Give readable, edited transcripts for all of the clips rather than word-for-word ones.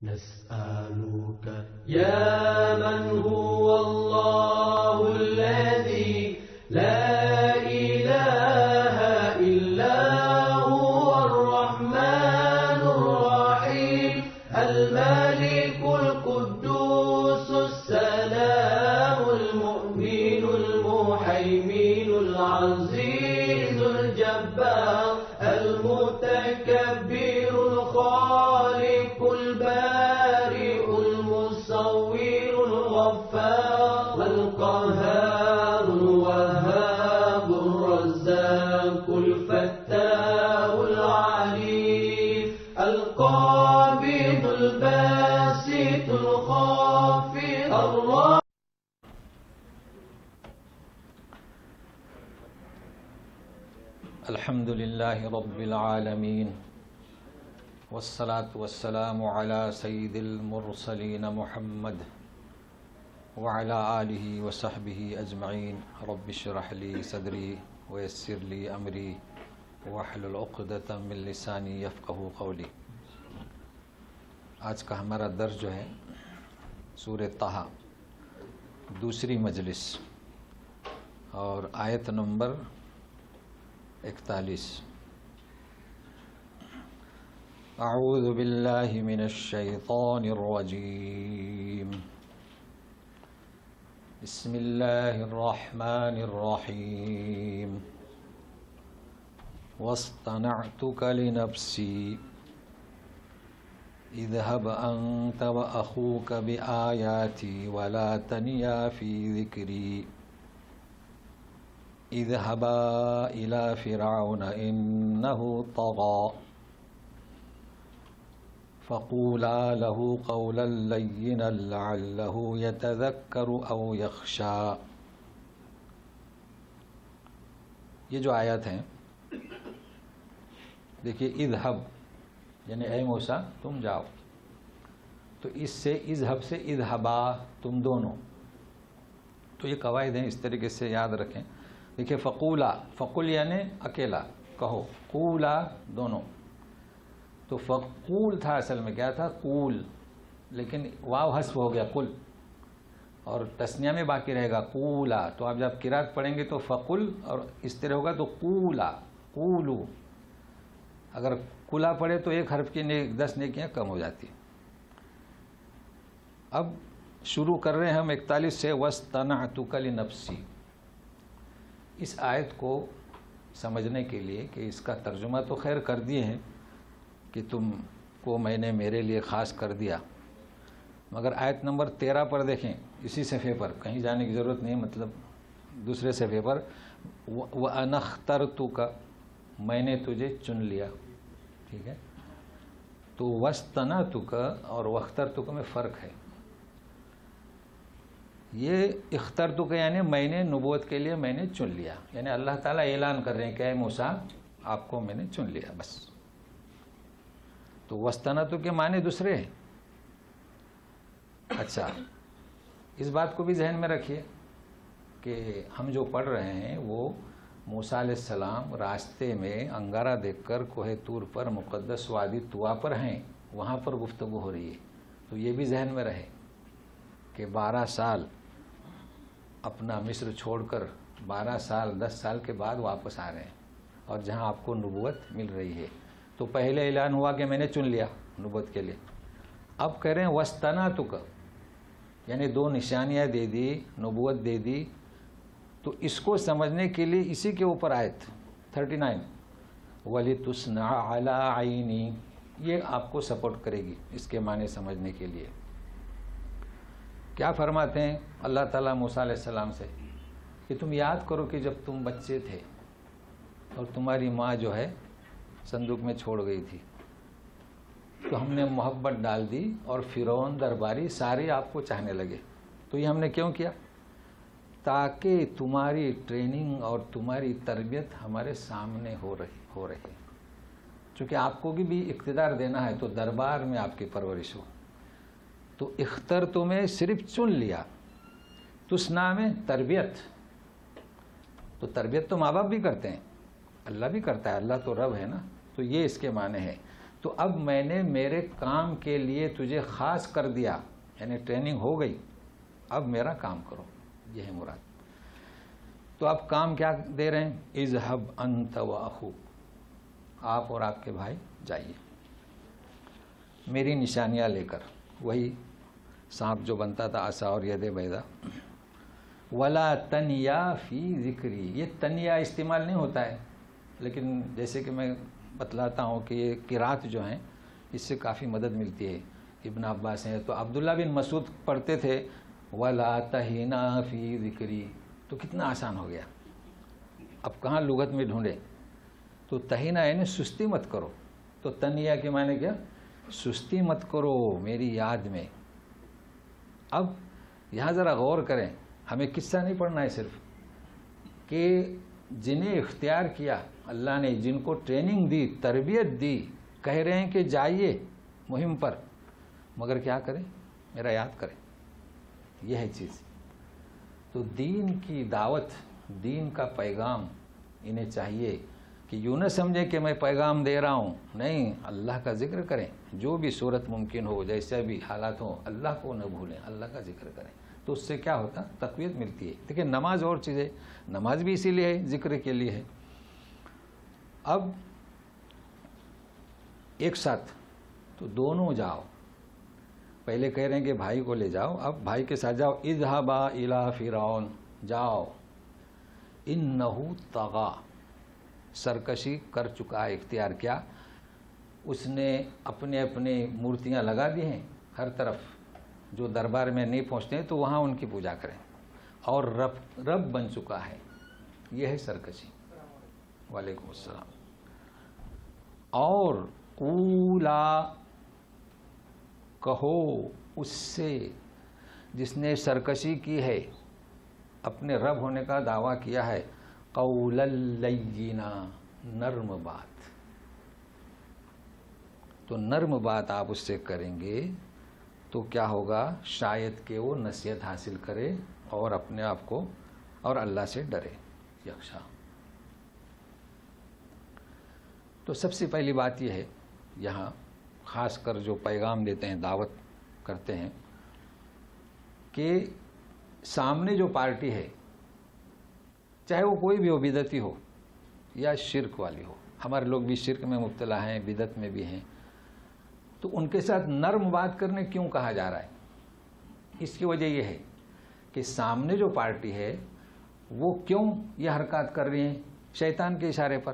نسألك يا من هو الله الذي لا إله إلا هو الرحمن الرحيم الملك القدوس السلام المؤمن المهيمن العزيز الجبار المتكبر الخالق البارئ المصور الغفار القهار الوهاب الرزاق الفتاح العليم القابض الباسط الخافض الرافع. الحمد لله رب العالمين والصلاة والسلام على سيد المرسلين محمد وعلى آله وصحبه أجمعين. رب اشرح لي صدري ويسر لي أمري واحلل عقدة من لساني يفقهوا قولي. آج کا ہمارا درس جو ہے سورہ طٰہٰ دوسری مجلس اور آیت نمبر 41. اعوذ باللہ من الشیطان الرجیم بسم اللہ الرحمن الرحیم واصطنعتک لنفسی اذهب أنت وأخوك بآياتي ولا تنيا في ذكري اذهبا إلى فرعون إنه طغى فقولا له قولا لينا لعله يتذكر أو يخشى. یہ جو آیات ہیں دیکھیے، اذهب یعنی اے موسیٰ تم جاؤ، تو اس سے اذهب سے اذهبا تم دونوں، تو یہ قواعد ہیں، اس طریقے سے یاد رکھیں. دیکھیں فقولا، فقول یعنی اکیلا کہو، قولا دونوں، تو فقول تھا اصل میں کیا تھا؟ قول، لیکن واو حذف ہو گیا قل، اور تثنیہ میں باقی رہے گا قولا. تو آپ جب قرات پڑھیں گے تو فقل اور اس طرح ہوگا تو قولا، قولو. اگر کلا پڑھے تو ایک حرف کی 10 نیکیاں کم ہو جاتی. اب شروع کر رہے ہیں ہم 41 سے وَاسْتَنَعْتُكَ لِنَفْسِي. اس آیت کو سمجھنے کے لیے کہ اس کا ترجمہ تو خیر کر دیے ہیں کہ تم کو میں نے میرے لیے خاص کر دیا، مگر آیت نمبر 13 پر دیکھیں، اسی صفحے پر، کہیں جانے کی ضرورت نہیں، مطلب دوسرے صفحے پر وَأَنَا اخْتَرْتُكَ، میں نے تجھے چن لیا. ٹھیک ہے، تو وَاسْتَنَعْتُكَ اور وَاخْتَرْتُكَ میں فرق ہے. یہ اخترتک یعنی میں نے نبوت کے لیے میں نے چن لیا، یعنی اللہ تعالیٰ اعلان کر رہے ہیں کہ اے موسیٰ آپ کو میں نے چن لیا بس. تو وَاسْتَنَعْتُكَ کے معنی دوسرے ہیں. اچھا، اس بات کو بھی ذہن میں رکھیے کہ ہم جو پڑھ رہے ہیں وہ موسیٰ علیہ السلام راستے میں انگارہ دیکھ کر کوہ طور پر مقدس وادی طوا پر ہیں، وہاں پر گفتگو ہو رہی ہے. تو یہ بھی ذہن میں رہے کہ 12 سال اپنا مصر چھوڑ کر 12 سال 10 سال کے بعد واپس آ رہے ہیں، اور جہاں آپ کو نبوت مل رہی ہے. تو پہلے اعلان ہوا کہ میں نے چن لیا نبوت کے لیے، اب کہہ رہے ہیں وَاسْتَنَعْتُكَ یعنی 2 نشانیاں دے دی، نبوت دے دی. تو اس کو سمجھنے کے لیے اسی کے اوپر آیت 39 وَلِتُصْنَعَ عَلَىٰ عَيْنِي، یہ آپ کو سپورٹ کرے گی اس کے معنی سمجھنے کے لیے. کیا فرماتے ہیں اللہ تعالیٰ موسیٰ علیہ السلام سے کہ تم یاد کرو کہ جب تم بچے تھے اور تمہاری ماں جو ہے صندوق میں چھوڑ گئی تھی، تو ہم نے محبت ڈال دی اور فرعون درباری سارے آپ کو چاہنے لگے. تو یہ ہم نے کیوں کیا؟ تاکہ تمہاری ٹریننگ اور تمہاری تربیت ہمارے سامنے ہو رہی. چونکہ آپ کو بھی اقتدار دینا ہے تو دربار میں آپ کی پرورش ہو. تو اخترت میں صرف چن لیا، تسنا میں تربیت. تو تربیت تو ماں باپ بھی کرتے ہیں، اللہ بھی کرتا ہے، اللہ تو رب ہے نا. تو یہ اس کے معنی ہے. تو اب میں نے میرے کام کے لیے تجھے خاص کر دیا، یعنی ٹریننگ ہو گئی، اب میرا کام کرو، یہ ہے مراد۔ تو اب کام کیا دے رہے ہیں؟ اذهب انت واخوک، آپ اور آپ کے بھائی جائیے میری نشانیاں لے کر، وہی سانپ جو بنتا تھا عصا اور ید بیضا۔ ولا تنیا فی ذکری، یہ تنیا استعمال نہیں ہوتا ہے، لیکن جیسے کہ میں بتلاتا ہوں کہ یہ قرات جو ہیں اس سے کافی مدد ملتی ہے۔ ابن عباس ہیں تو عبداللہ بن مسعود پڑھتے تھے ولا تہینا فی ذکری، تو کتنا آسان ہو گیا۔ اب کہاں لغت میں ڈھونڈے؟ تو تہینا یعنی سستی مت کرو، تو تنیا کے معنی کیا؟ سستی مت کرو میری یاد میں۔ اب یہاں ذرا غور کریں، ہمیں قصہ نہیں پڑھنا ہے صرف، کہ جنہیں اختیار کیا اللہ نے، جن کو ٹریننگ دی، تربیت دی، کہہ رہے ہیں کہ جائیے مہم پر، مگر کیا کریں؟ میرا یاد کریں، یہ ہے چیز۔ تو دین کی دعوت، دین کا پیغام انہیں چاہیے کہ یوں نہ سمجھیں کہ میں پیغام دے رہا ہوں، نہیں، اللہ کا ذکر کریں، جو بھی صورت ممکن ہو، جیسے بھی حالات ہوں، اللہ کو نہ بھولیں، اللہ کا ذکر کریں، تو اس سے کیا ہوتا؟ تقویت ملتی ہے۔ دیکھیں نماز اور چیز ہے، نماز بھی اسی لیے ہے، ذکر کے لیے ہے۔ اب ایک ساتھ تو دونوں جاؤ، پہلے کہہ رہے ہیں کہ بھائی کو لے جاؤ، اب بھائی کے ساتھ جاؤ۔ اذهبا الی فرعون، جاؤ، انہ طغی، سرکشی کر چکا ہے، اختیار کیا، اس نے اپنے اپنے مورتیاں لگا دی ہیں ہر طرف، جو دربار میں نہیں پہنچتے ہیں تو وہاں ان کی پوجا کریں، اور رب بن چکا ہے، یہ ہے سرکشی۔ وعلیکم السلام۔ اور قولا، کہو اس سے جس نے سرکشی کی ہے، اپنے رب ہونے کا دعویٰ کیا ہے، قولا لینا، نرم بات۔ تو نرم بات آپ اس سے کریں گے تو کیا ہوگا؟ شاید کہ وہ نصیحت حاصل کرے اور اپنے آپ کو اور اللہ سے ڈرے، یکشا۔ تو سب سے پہلی بات یہ ہے، یہاں خاص کر جو پیغام دیتے ہیں، دعوت کرتے ہیں، کہ سامنے جو پارٹی ہے، چاہے وہ کوئی بھی ہو، بدعتی ہو یا شرک والی ہو، ہمارے لوگ بھی شرک میں مبتلا ہیں، بدعت میں بھی ہیں، تو ان کے ساتھ نرم بات کرنے کیوں کہا جا رہا ہے؟ اس کی وجہ یہ ہے کہ سامنے جو پارٹی ہے وہ کیوں یہ حرکات کر رہی ہیں؟ شیطان کے اشارے پر،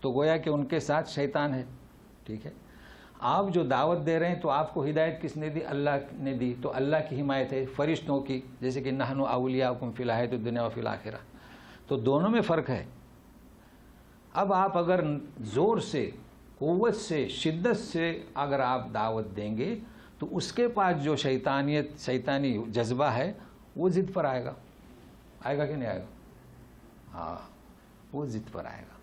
تو گویا کہ ان کے ساتھ شیطان ہے، ٹھیک ہے۔ آپ جو دعوت دے رہے ہیں تو آپ کو ہدایت کس نے دی؟ اللہ نے دی، تو اللہ کی حمایت ہے، فرشتوں کی، جیسے کہ نحن اولیاؤکم فی الحیاۃ الدنیا وفی الآخرہ، تو دونوں میں فرق ہے۔ اب آپ اگر زور سے، قوت سے، شدت سے اگر آپ دعوت دیں گے تو اس کے پاس جو شیطانی جذبہ ہے وہ ضد پر آئے گا، آئے گا کہ نہیں آئے گا؟ ہاں، وہ ضد پر آئے گا،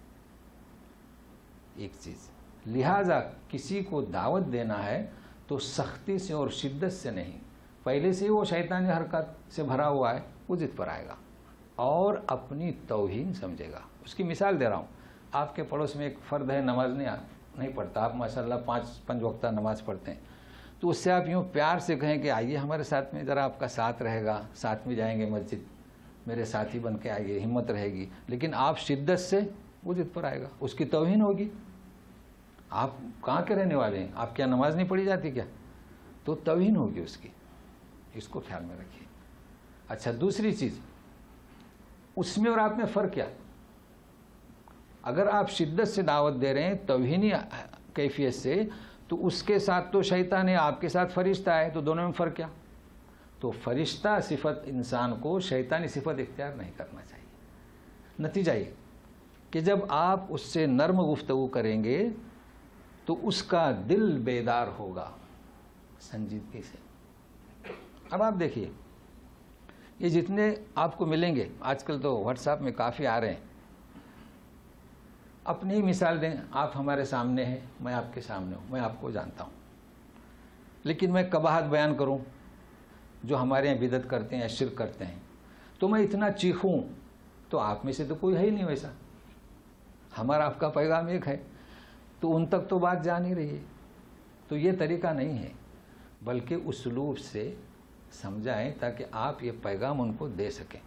ایک چیز۔ لہٰذا کسی کو دعوت دینا ہے تو سختی سے اور شدت سے نہیں، پہلے سے وہ شیطانی حرکت سے بھرا ہوا ہے، وہ ضد پر آئے گا اور اپنی توہین سمجھے گا۔ اس کی مثال دے رہا ہوں، آپ کے پڑوس میں ایک فرد ہے، نماز نہیں پڑھتا، آپ ماشاءاللہ 5 وقتہ نماز پڑھتے ہیں، تو اس سے آپ یوں پیار سے کہیں کہ آئیے ہمارے ساتھ میں، ذرا آپ کا ساتھ رہے گا، ساتھ میں جائیں گے مسجد، میرے ساتھی بن کے آئیے، ہمت رہے گی، لیکن آپ شدت سے، وہ ضد پر آئے گا، اس کی توہین ہوگی۔ آپ کہاں کے رہنے والے ہیں؟ آپ کیا نماز نہیں پڑھی جاتی کیا؟ تو توہین ہوگی اس کی، اس کو خیال میں رکھیے۔ اچھا، دوسری چیز، اس میں اور آپ میں فرق کیا؟ اگر آپ شدت سے دعوت دے رہے ہیں توہینی کیفیت سے، تو اس کے ساتھ تو شیطان ہے، آپ کے ساتھ فرشتہ ہے، تو دونوں میں فرق کیا؟ تو فرشتہ صفت انسان کو شیطانی صفت اختیار نہیں کرنا چاہیے۔ نتیجہ یہ کہ جب آپ اس سے نرم گفتگو کریں گے تو اس کا دل بیدار ہوگا سنجیدگی سے۔ اب آپ دیکھیے، یہ جتنے آپ کو ملیں گے، آج کل تو واٹس ایپ میں کافی آ رہے ہیں، اپنی ہی مثال دیں، آپ ہمارے سامنے ہیں، میں آپ کے سامنے ہوں، میں آپ کو جانتا ہوں، لیکن میں قباحت بیان کروں جو ہمارے یہاں بدعت کرتے ہیں یا شرک کرتے ہیں، تو میں اتنا چیخوں تو آپ میں سے تو کوئی ہے ہی نہیں ویسا، ہمارا آپ کا پیغام ایک ہے، تو ان تک تو بات جا نہیں رہی ہے، تو یہ طریقہ نہیں ہے، بلکہ اسلوب سے سمجھائیں تاکہ آپ یہ پیغام ان کو دے سکیں۔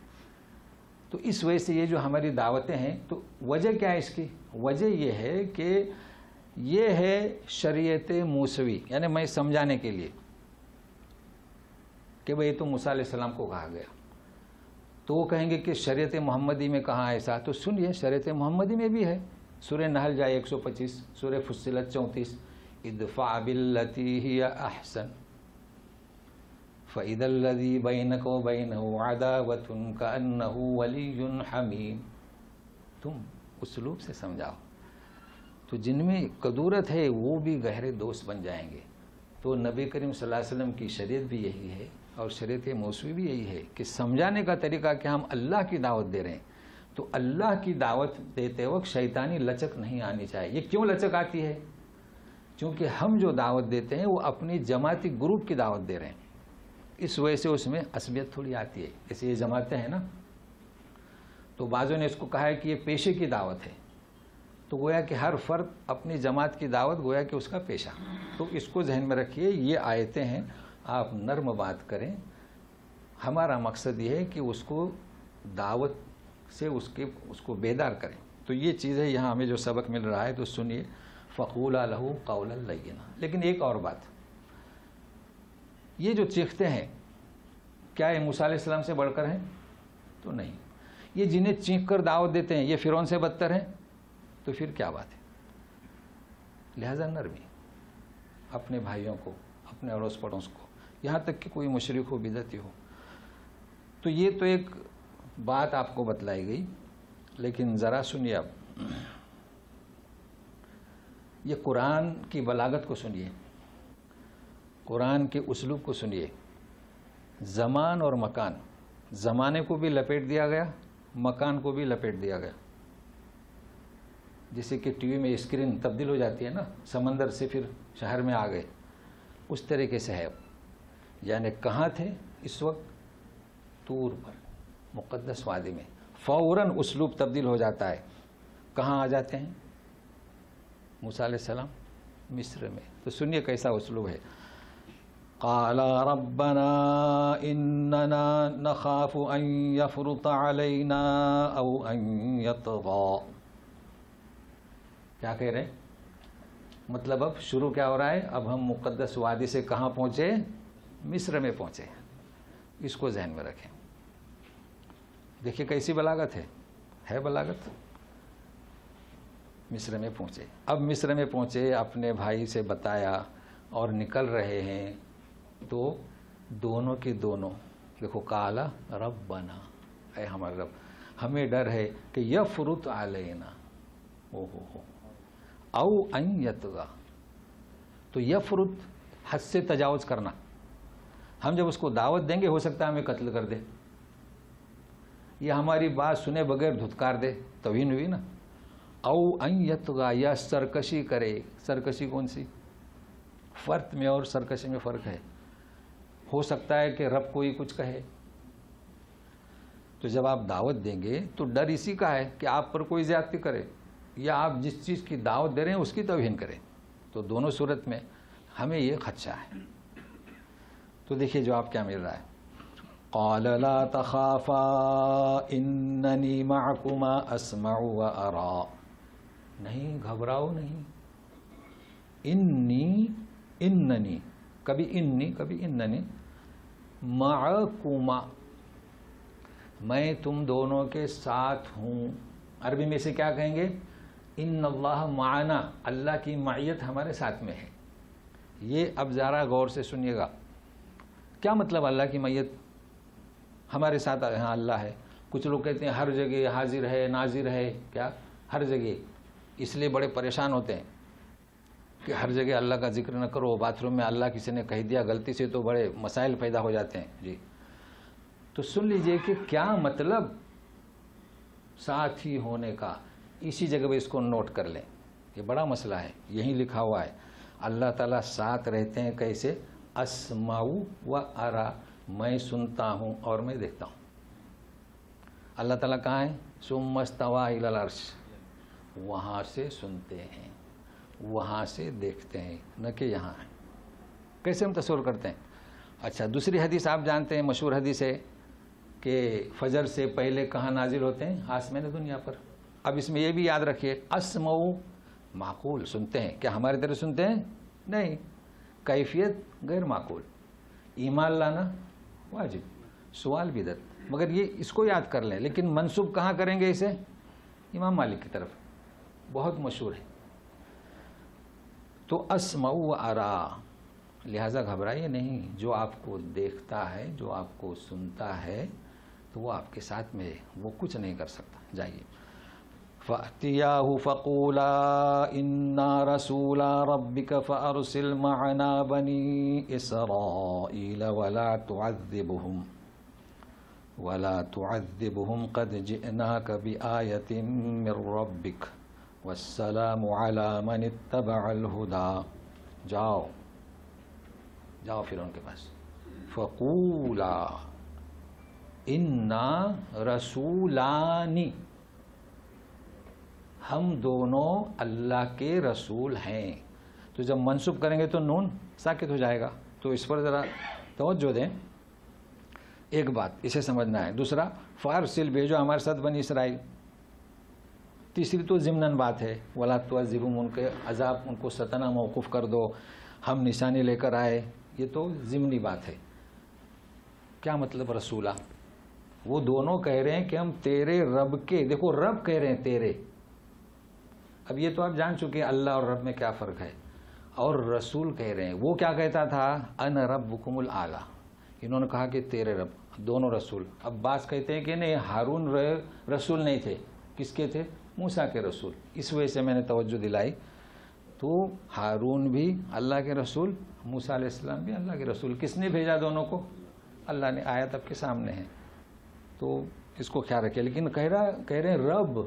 تو اس وجہ سے یہ جو ہماری دعوتیں ہیں، تو وجہ کیا ہے اس کی؟ وجہ یہ ہے کہ یہ ہے شریعت موسوی، یعنی میں سمجھانے کے لیے کہ بھئی تو موسیٰ علیہ السلام کو کہا گیا، تو وہ کہیں گے کہ شریعت محمدی میں کہاں ایسا؟ تو سنیے، شریعت محمدی میں بھی ہے۔ سورہ نحل جائے 125، سورہ فصلت 34، ادفع باللتی ہی احسن فَإِذَا الَّذِي بَيْنَكَ وَبَيْنَهُ عَدَاوَةٌ كَأَنَّهُ وَلِيٌّ حَمِيمٌ۔ تم اسلوب سے سمجھاؤ تو جن میں قدورت ہے وہ بھی گہرے دوست بن جائیں گے۔ تو نبی کریم صلی اللہ علیہ وسلم کی شریعت بھی یہی ہے اور شریعت موسوی بھی یہی ہے کہ سمجھانے کا طریقہ کہ ہم اللہ کی دعوت دے رہے ہیں، تو اللہ کی دعوت دیتے وقت شیطانی لچک نہیں آنی چاہیے۔ یہ کیوں لچک آتی ہے؟ چونکہ ہم جو دعوت دیتے ہیں وہ اپنی جماعتی گروپ کی دعوت دے رہے ہیں، اس وجہ سے اس میں عصبیت تھوڑی آتی ہے۔ جیسے یہ جماعتیں ہیں نا، تو بعضوں نے اس کو کہا ہے کہ یہ پیشے کی دعوت ہے، تو گویا کہ ہر فرد اپنی جماعت کی دعوت گویا کہ اس کا پیشہ۔ تو اس کو ذہن میں رکھیے، یہ آیتیں ہیں، آپ نرم بات کریں۔ ہمارا مقصد یہ ہے کہ اس کو دعوت سے اس کو بیدار کریں۔ تو یہ چیز ہے، یہاں ہمیں جو سبق مل رہا ہے تو سنیے، فَقُولَا لَهُ قَوْلًا لَيِّنًا۔ لیکن ایک اور بات، یہ جو چیختے ہیں کیا یہ موسیٰ علیہ السلام سے بڑھ کر ہیں؟ تو نہیں۔ یہ جنہیں چیخ کر دعوت دیتے ہیں یہ فرعون سے بدتر ہیں، تو پھر کیا بات ہے؟ لہذا نرمی، اپنے بھائیوں کو، اپنے اڑوس پڑوس کو، یہاں تک کہ کوئی مشرک ہو، بدعتی ہو۔ تو یہ تو ایک بات آپ کو بتلائی گئی، لیکن ذرا سنیے اب یہ قرآن کی بلاغت کو سنیے، قرآن کے اسلوب کو سنیے۔ زمان اور مکان، زمانے کو بھی لپیٹ دیا گیا، مکان کو بھی لپیٹ دیا گیا۔ جیسے کہ ٹی وی میں اسکرین تبدیل ہو جاتی ہے نا، سمندر سے پھر شہر میں آ گئے، اس طریقے سے ہے۔ یعنی کہاں تھے اس وقت؟ طور پر، مقدس وادی میں۔ فوراً اسلوب تبدیل ہو جاتا ہے، کہاں آ جاتے ہیں؟ موسیٰ علیہ السلام مصر میں۔ تو سنیے کیسا اسلوب ہے۔ قال ربنا اننا نخاف ان يفرط علينا او ان يطغى۔ کیا کہہ رہے ہیں؟ مطلب اب شروع کیا ہو رہا ہے؟ اب ہم مقدس وادی سے کہاں پہنچے؟ مصر میں پہنچے۔ اس کو ذہن میں رکھیں۔ دیکھیے کیسی بلاغت ہے بلاغت۔ مصر میں پہنچے، اب مصر میں پہنچے، اپنے بھائی سے بتایا اور نکل رہے ہیں، تو دونوں کی دونوں دیکھو، قال ربنا، اے ہمارے رب، ہمیں ڈر ہے کہ یفرط علینا، او ان یطغی۔ تو یفرط حد سے تجاوز کرنا، ہم جب اس کو دعوت دیں گے ہو سکتا ہے ہمیں قتل کر دے، یا ہماری بات سنے بغیر دھتکار دے، توہین ہوئی نا۔ او ان یطغی، یا سرکشی کرے۔ سرکشی کون سی؟ فرد میں اور سرکشی میں فرق ہے۔ ہو سکتا ہے کہ رب کوئی کچھ کہے، تو جب آپ دعوت دیں گے تو ڈر اسی کا ہے کہ آپ پر کوئی زیادتی کرے، یا آپ جس چیز کی دعوت دے رہے ہیں اس کی توہین کریں۔ تو دونوں صورت میں ہمیں یہ خدشہ ہے۔ تو دیکھیے جواب کیا مل رہا ہے۔ قال لا تخافا اننی معکما اسمع وارا۔ نہیں، گھبراؤ نہیں۔ اننی، کبھی انی کبھی اننی، معکما، میں تم دونوں کے ساتھ ہوں۔ عربی میں سے کیا کہیں گے؟ ان اللہ معنا، اللہ کی معیت ہمارے ساتھ میں ہے۔ یہ اب ذرا غور سے سنیے گا، کیا مطلب اللہ کی معیت ہمارے ساتھ؟ ہاں اللہ ہے۔ کچھ لوگ کہتے ہیں ہر جگہ حاضر ہے، ناظر ہے۔ کیا ہر جگہ؟ اس لیے بڑے پریشان ہوتے ہیں کہ ہر جگہ اللہ کا ذکر نہ کرو، باتھ روم میں اللہ کسی نے کہہ دیا غلطی سے تو بڑے مسائل پیدا ہو جاتے ہیں جی۔ تو سن لیجئے کہ کیا مطلب ساتھی ہونے کا، اسی جگہ پہ اس کو نوٹ کر لیں، یہ بڑا مسئلہ ہے۔ یہیں لکھا ہوا ہے اللہ تعالیٰ ساتھ رہتے ہیں کیسے؟ اسمع و ارا، میں سنتا ہوں اور میں دیکھتا ہوں۔ اللہ تعالیٰ کہاں ہے؟ ثم استوى الی العرش، وہاں سے سنتے ہیں، وہاں سے دیکھتے ہیں، نہ کہ یہاں ہیں۔ کیسے ہم تصور کرتے ہیں؟ اچھا دوسری حدیث آپ جانتے ہیں، مشہور حدیث ہے کہ فجر سے پہلے کہاں نازل ہوتے ہیں؟ آسمان دنیا پر۔ اب اس میں یہ بھی یاد رکھیے، اسمع معقول، سنتے ہیں، کیا ہماری طرح سنتے ہیں؟ نہیں، کیفیت غیر معقول، ایمان لانا واجب، سوال بدعت، مگر یہ اس کو یاد کر لیں۔ لیکن منسوب کہاں کریں گے اسے؟ امام مالک کی طرف، بہت مشہور ہے۔ تو اسمع و ارا، لہذا گھبرائیے نہیں، جو آپ کو دیکھتا ہے، جو آپ کو سنتا ہے تو وہ آپ کے ساتھ میں ہے، وہ کچھ نہیں کر سکتا۔ جائیے، فَأْتِيَاهُ فَقُولَا إِنَّا رَسُولَا رَبِّكَ فَأَرْسِلْ مَعَنَا بَنِي إِسْرَائِيلَ وَلَا تُعَذِّبْهُمْ قَدْ جِئْنَاكَ بِآيَةٍ مِّن رَّبِّكَ وَالسَّلَامُ عَلَىٰ مَنِ اتَّبَعَ الْهُدَىٰ۔ جاؤ پھر ان کے پاس، فقولا انا رسولانی، ہم دونوں اللہ کے رسول ہیں۔ تو جب منسوب کریں گے تو نون ساکت ہو جائے گا، تو اس پر ذرا توجہ دیں۔ ایک بات اسے سمجھنا ہے۔ دوسرا، فارسل بھیجو ہمارے ساتھ بنی اسرائیل۔ تیسری تو ضمناً بات ہے، ولا تعذبہم، ان کے عذاب، ان کو ستنا موقوف کر دو، ہم نشانی لے کر آئے، یہ تو ضمنی بات ہے۔ کیا مطلب رسولہ؟ وہ دونوں کہہ رہے ہیں کہ ہم تیرے رب کے، دیکھو رب کہہ رہے ہیں تیرے، اب یہ تو آپ جان چکے اللہ اور رب میں کیا فرق ہے، اور رسول کہہ رہے ہیں۔ وہ کیا کہتا تھا؟ انا ربکم الاعلی، انہوں نے کہا کہ تیرے رب، دونوں رسول۔ اب بعض کہتے ہیں کہ نہیں، ہارون رسول نہیں تھے، کس کے تھے؟ موسیٰ کے رسول، اس وجہ سے میں نے توجہ دلائی۔ تو ہارون بھی اللہ کے رسول، موسیٰ علیہ السلام بھی اللہ کے رسول۔ کس نے بھیجا دونوں کو؟ اللہ نے، آیت آپ کے سامنے ہے، تو اس کو خیال رکھے۔ لیکن کہہ رہے ہیں رب،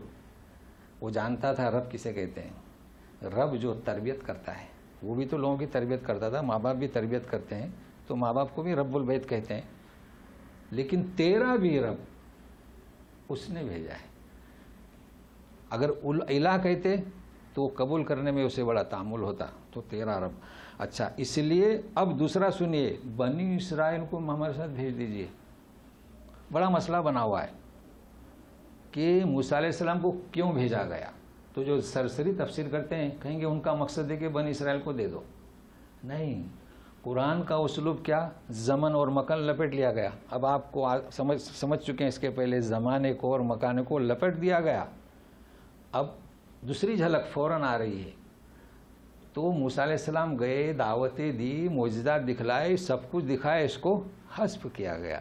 وہ جانتا تھا رب کسے کہتے ہیں۔ رب جو تربیت کرتا ہے، وہ بھی تو لوگوں کی تربیت کرتا تھا، ماں باپ بھی تربیت کرتے ہیں، تو ماں باپ کو بھی رب البیت کہتے ہیں۔ لیکن تیرا بھی رب اس نے بھیجا ہے۔ اگر الہ کہتے تو قبول کرنے میں اسے بڑا تعامل ہوتا، تو تیرا رب۔ اچھا، اس لیے اب دوسرا سنیے، بنی اسرائیل کو ہمارے ساتھ بھیج دیجئے۔ بڑا مسئلہ بنا ہوا ہے کہ موسیٰ علیہ السلام کو کیوں بھیجا گیا، تو جو سرسری تفسیر کرتے ہیں کہیں گے ان کا مقصد ہے کہ بنی اسرائیل کو دے دو۔ نہیں، قرآن کا اسلوب کیا، زمن اور مکان لپیٹ لیا گیا۔ اب آپ کو سمجھ چکے ہیں، اس کے پہلے زمانے کو اور مکانے کو لپیٹ دیا گیا۔ اب دوسری جھلک فوراً آ رہی ہے۔ تو موسیٰ علیہ السلام گئے، دعوتیں دی، معجزات دکھلائے، سب کچھ دکھائے، اس کو حذف کیا گیا،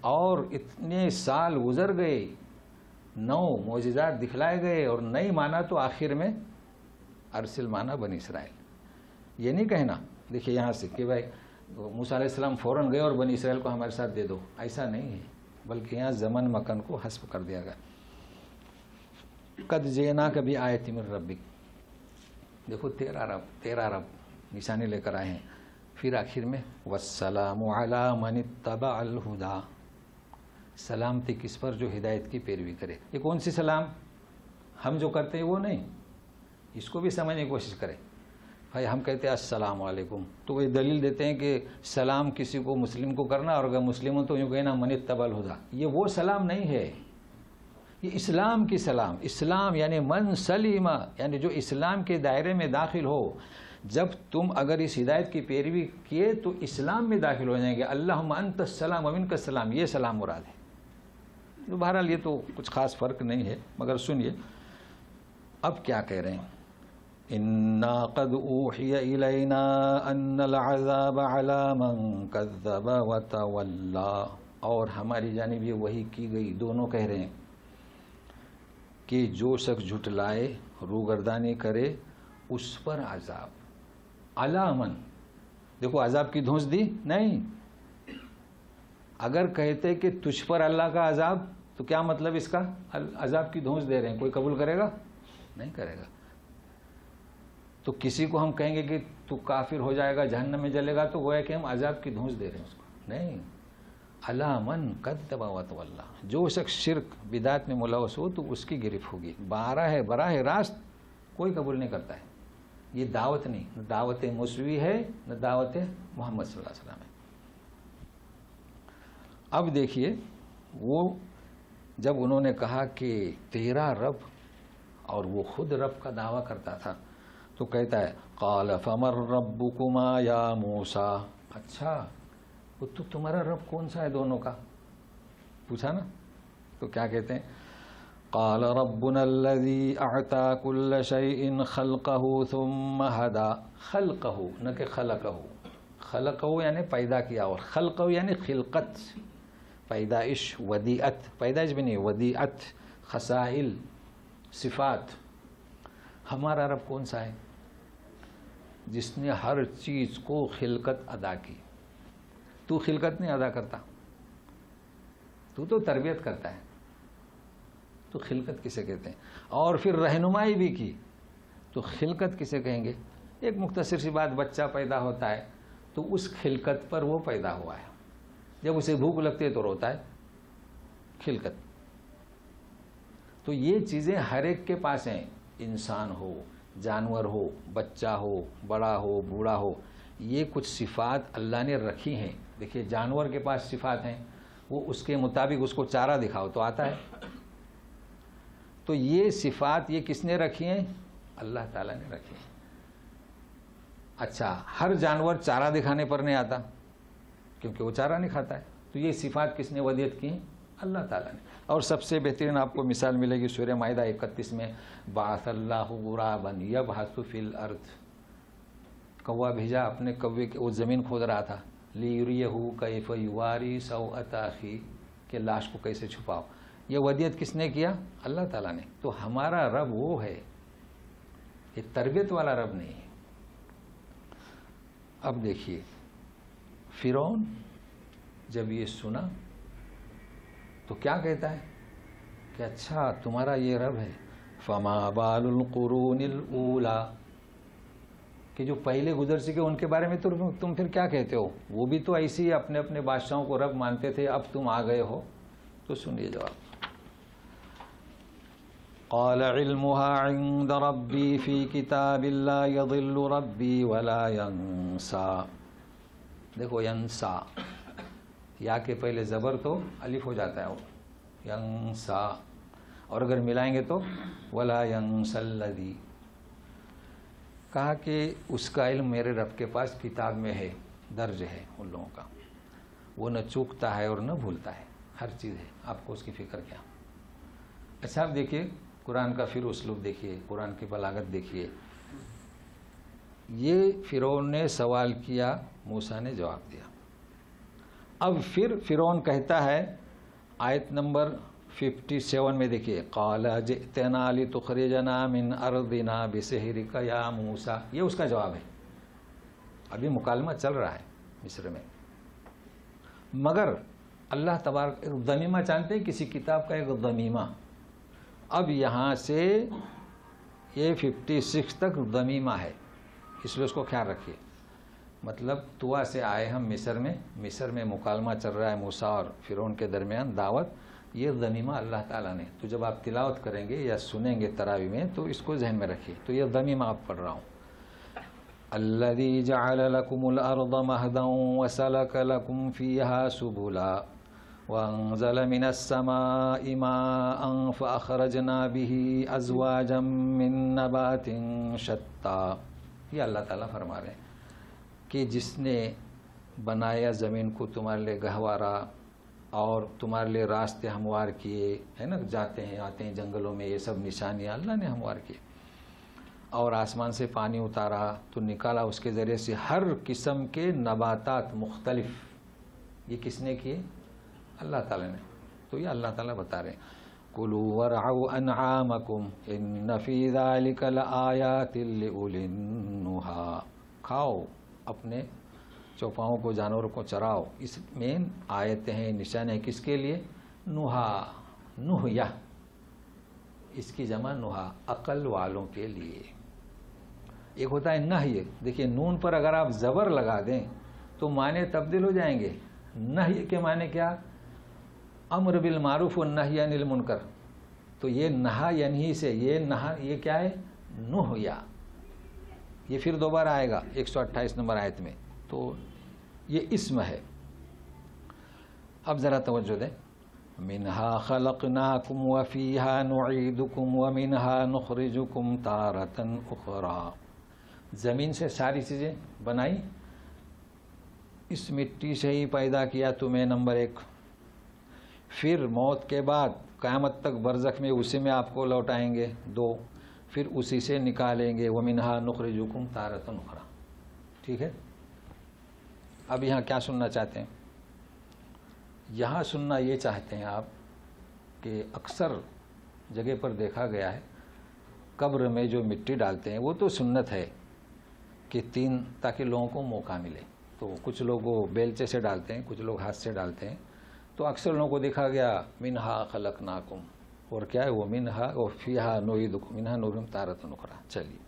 اور اتنے سال گزر گئے، 9 معجزات دکھلائے گئے، اور نہیں مانا تو آخر میں ارسل مانا بنی اسرائیل۔ یہ نہیں کہنا دیکھیے یہاں سے کہ بھائی موسیٰ علیہ السلام فوراً گئے اور بنی اسرائیل کو ہمارے ساتھ دے دو، ایسا نہیں ہے، بلکہ یہاں زمن مکان کو حذف کر دیا گیا۔ قد جئناک بآیۃ من ربک، دیکھو تیرا رب نشانی لے کر آئے ہیں۔ پھر آخر میں والسلام علی من اتبع الہدیٰ، سلامتی کس پر؟ جو ہدایت کی پیروی کرے۔ یہ کون سی سلام؟ ہم جو کرتے ہیں وہ نہیں، اس کو بھی سمجھنے کی کوشش کریں۔ بھائی ہم کہتے ہیں السلام علیکم، تو وہ دلیل دیتے ہیں کہ سلام کسی کو مسلم کو کرنا، اور اگر مسلم ہو تو یوں کہنا من اتبع الہدیٰ۔ یہ وہ سلام نہیں ہے، یہ اسلام کی سلام۔ اسلام یعنی من سلیم، یعنی جو اسلام کے دائرے میں داخل ہو۔ جب تم اگر اس ہدایت کی پیروی کیے تو اسلام میں داخل ہو جائیں گے۔ اللہم انت السلام و منک السلام، یہ سلام مراد ہے۔ تو بہرحال یہ تو کچھ خاص فرق نہیں ہے، مگر سنیے اب کیا کہہ رہے ہیں۔ انا قد اوحی الینا ان العذاب علی من کذب وتولی، اور ہماری جانب یہ وحی کی گئی، دونوں کہہ رہے ہیں کہ جو شخص جھٹلائے، روگردانی کرے، اس پر عذاب۔ علی من، دیکھو عذاب کی دھونس دی نہیں۔ اگر کہتے کہ تجھ پر اللہ کا عذاب، تو کیا مطلب اس کا؟ عذاب کی دھونس دے رہے ہیں، کوئی قبول کرے گا؟ نہیں کرے گا۔ تو کسی کو ہم کہیں گے کہ تو کافر ہو جائے گا، جہنم میں جلے گا، تو وہ ہے کہ ہم عذاب کی دھونس دے رہے ہیں اس کو، نہیں۔ علی من کذب وتولی، جو شخص شرک بدعت میں ملوث ہو تو اس کی گرفت ہوگی۔ براہ راست کوئی قبول نہیں کرتا ہے، یہ دعوت نہیں، نہ دعوت موسوی ہے نہ دعوت محمد صلی اللہ علیہ وسلم ہے۔ اب دیکھیے، وہ جب انہوں نے کہا کہ تیرا رب، اور وہ خود رب کا دعویٰ کرتا تھا، تو کہتا ہے قال فمن ربکما یا موسیٰ، اچھا وہ تو تمہارا رب کون سا ہے دونوں کا، پوچھا نا، تو کیا کہتے ہیں، قال ربنا الذي اعطى كل شيء خلقه ثم هدى، خلقه نہ کہ خلقه، خلقه یعنی پیدا کیا، اور خلقه یعنی خلقت، پیدائش، ودیعت، پیدائش بھی نہیں، ودیعت، خصائل، صفات۔ ہمارا رب کون سا ہے؟ جس نے ہر چیز کو خلقت ادا کی۔ تو خلقت نہیں ادا کرتا، تو تربیت کرتا ہے، تو خلقت کسے کہتے ہیں؟ اور پھر رہنمائی بھی کی، تو خلقت کسے کہیں گے؟ ایک مختصر سی بات، بچہ پیدا ہوتا ہے تو اس خلقت پر وہ پیدا ہوا ہے، جب اسے بھوک لگتی ہے تو روتا ہے، خلقت۔ تو یہ چیزیں ہر ایک کے پاس ہیں، انسان ہو، جانور ہو، بچہ ہو، بڑا ہو، بوڑھا ہو، یہ کچھ صفات اللہ نے رکھی ہیں۔ دیکھیے جانور کے پاس صفات ہیں، وہ اس کے مطابق اس کو چارہ دکھاؤ تو آتا ہے، تو یہ صفات یہ کس نے رکھی ہیں؟ اللہ تعالیٰ نے رکھی ہیں۔ اچھا، ہر جانور چارہ دکھانے پر نہیں آتا کیونکہ وہ چارہ نہیں کھاتا ہے، تو یہ صفات کس نے ودیت کی ہیں؟ اللہ تعالیٰ نے۔ اور سب سے بہترین آپ کو مثال ملے گی سورہ مائدہ 31 میں، بعث اللہ غرابا یبحث فی الارض، کوا بھیجا اپنے کوے کے، وہ زمین کھود رہا تھا، لیریہ کیف یواری سوءۃ اخی، کہ لاش کو کیسے چھپاؤ۔ یہ ودیت کس نے کیا؟ اللہ تعالیٰ نے۔ تو ہمارا رب وہ ہے، یہ تربیت والا رب نہیں ہے۔ اب دیکھیے فرعون جب یہ سنا تو کیا کہتا ہے کہ اچھا تمہارا یہ رب ہے، فما بال القرون الاولی، کہ جو پہلے گزر چکے ان کے بارے میں تو تم پھر کیا کہتے ہو؟ وہ بھی تو ایسے ہی اپنے اپنے بادشاہوں کو رب مانتے تھے، اب تم آ گئے ہو۔ تو سنیے جواب، قال علمها عند ربی فی کتاب لا یضل ربی ولا ینسا۔ دیکھو ینسا، یا کے پہلے زبر تو الف ہو جاتا ہے، وہ ینسا، اور اگر ملائیں گے تو ولا ینسا الذی، کہا کہ اس کا علم میرے رب کے پاس کتاب میں ہے، درج ہے ان لوگوں کا، وہ نہ چوکتا ہے اور نہ بھولتا ہے، ہر چیز ہے، آپ کو اس کی فکر کیا۔ اچھا آپ دیکھیے قرآن کا پھر اسلوب دیکھیے، قرآن کی بلاغت دیکھیے۔ یہ فرعون نے سوال کیا، موسیٰ نے جواب دیا۔ اب پھر فرعون کہتا ہے آیت نمبر 57 میں دیکھیے، قال جئتنا لتخرجنا من ارضنا بسحرک یا موسیٰ، یہ اس کا جواب ہے۔ ابھی مکالمہ چل رہا ہے مصر میں، مگر اللہ تبارک، ضمیمہ جانتے ہیں کسی کتاب کا ایک ضمیمہ، اب یہاں سے یہ 56 تک ضمیمہ ہے، اس لیے اس کو خیال رکھیے۔ مطلب طوا سے آئے ہم مصر میں مکالمہ چل رہا ہے موسیٰ اور فرعون کے درمیان، دعوت، یہ ضمیمہ اللہ تعالیٰ نے، تو جب آپ تلاوت کریں گے یا سنیں گے تراویح میں تو اس کو ذہن میں رکھیے۔ تو یہ ضمیمہ آپ پڑھ رہا ہوں، الذی جعل لکم الارض مہدا وسلک لکم فیہا سبلا وانزل من السماء ماء فاخرجنا به ازواجا من نبات شتى۔ یہ اللہ تعالیٰ فرما رہے ہیں کہ جس نے بنایا زمین کو تمہارے لیے گہوارا اور تمہارے لیے راستے ہموار کیے، ہے نا، جاتے ہیں آتے ہیں جنگلوں میں، یہ سب نشانیاں اللہ نے ہموار کیے، اور آسمان سے پانی اتارا تو نکالا اس کے ذریعے سے ہر قسم کے نباتات مختلف، یہ کس نے کیے؟ اللہ تعالیٰ نے۔ تو یہ اللہ تعالیٰ بتا رہے ہیں کُلُوا وَارْعَوْا أَنْعَامَكُمْ إِنَّ فِي ذَلِكَ لَآيَاتٍ لِأُولِي النُّهَىٰ، کھاؤ اپنے چوپاؤں کو، جانوروں کو چراؤ، اس میں آیتیں ہیں، نشانیں کس کے لیے؟ نوحا، نوحیہ، اس کی جمع نوحا، عقل والوں کے لیے۔ ایک ہوتا ہے نہی، دیکھیے نون پر اگر آپ زبر لگا دیں تو معنی تبدیل ہو جائیں گے۔ نہی کے معنی کیا؟ امر بالمعروف والنہی عن المنکر، تو یہ نہا ینہی سے، یہ نہا، یہ کیا ہے؟ نوحیہ، یہ پھر دوبارہ آئے گا 128 نمبر آیت میں. تو یہ اسم ہے. اب ذرا توجہ دیں. منہا خلقناکم وفیہا نعیدکم ومنہا نخرجکم تارۃ اخری. زمین سے ساری چیزیں بنائی, اس مٹی سے ہی پیدا کیا تمہیں نمبر 1. پھر موت کے بعد قیامت تک برزخ میں اسی میں آپ کو لوٹائیں گے 2. پھر اسی سے نکالیں گے ومنہا نخرجکم تارۃ اخری. ٹھیک ہے. اب یہاں کیا سننا چاہتے ہیں؟ یہاں سننا یہ چاہتے ہیں آپ کہ اکثر جگہ پر دیکھا گیا ہے قبر میں جو مٹی ڈالتے ہیں وہ تو سنت ہے کہ 3 تاکہ لوگوں کو موقع ملے. تو کچھ لوگ وہ بیلچے سے ڈالتے ہیں, کچھ لوگ ہاتھ سے ڈالتے ہیں. تو اکثر لوگوں کو دیکھا گیا منہا خلقناکم, اور کیا ہے وہ منہا وفیہا نعیدکم منہا نخرجکم تارۃ اخری. چلیے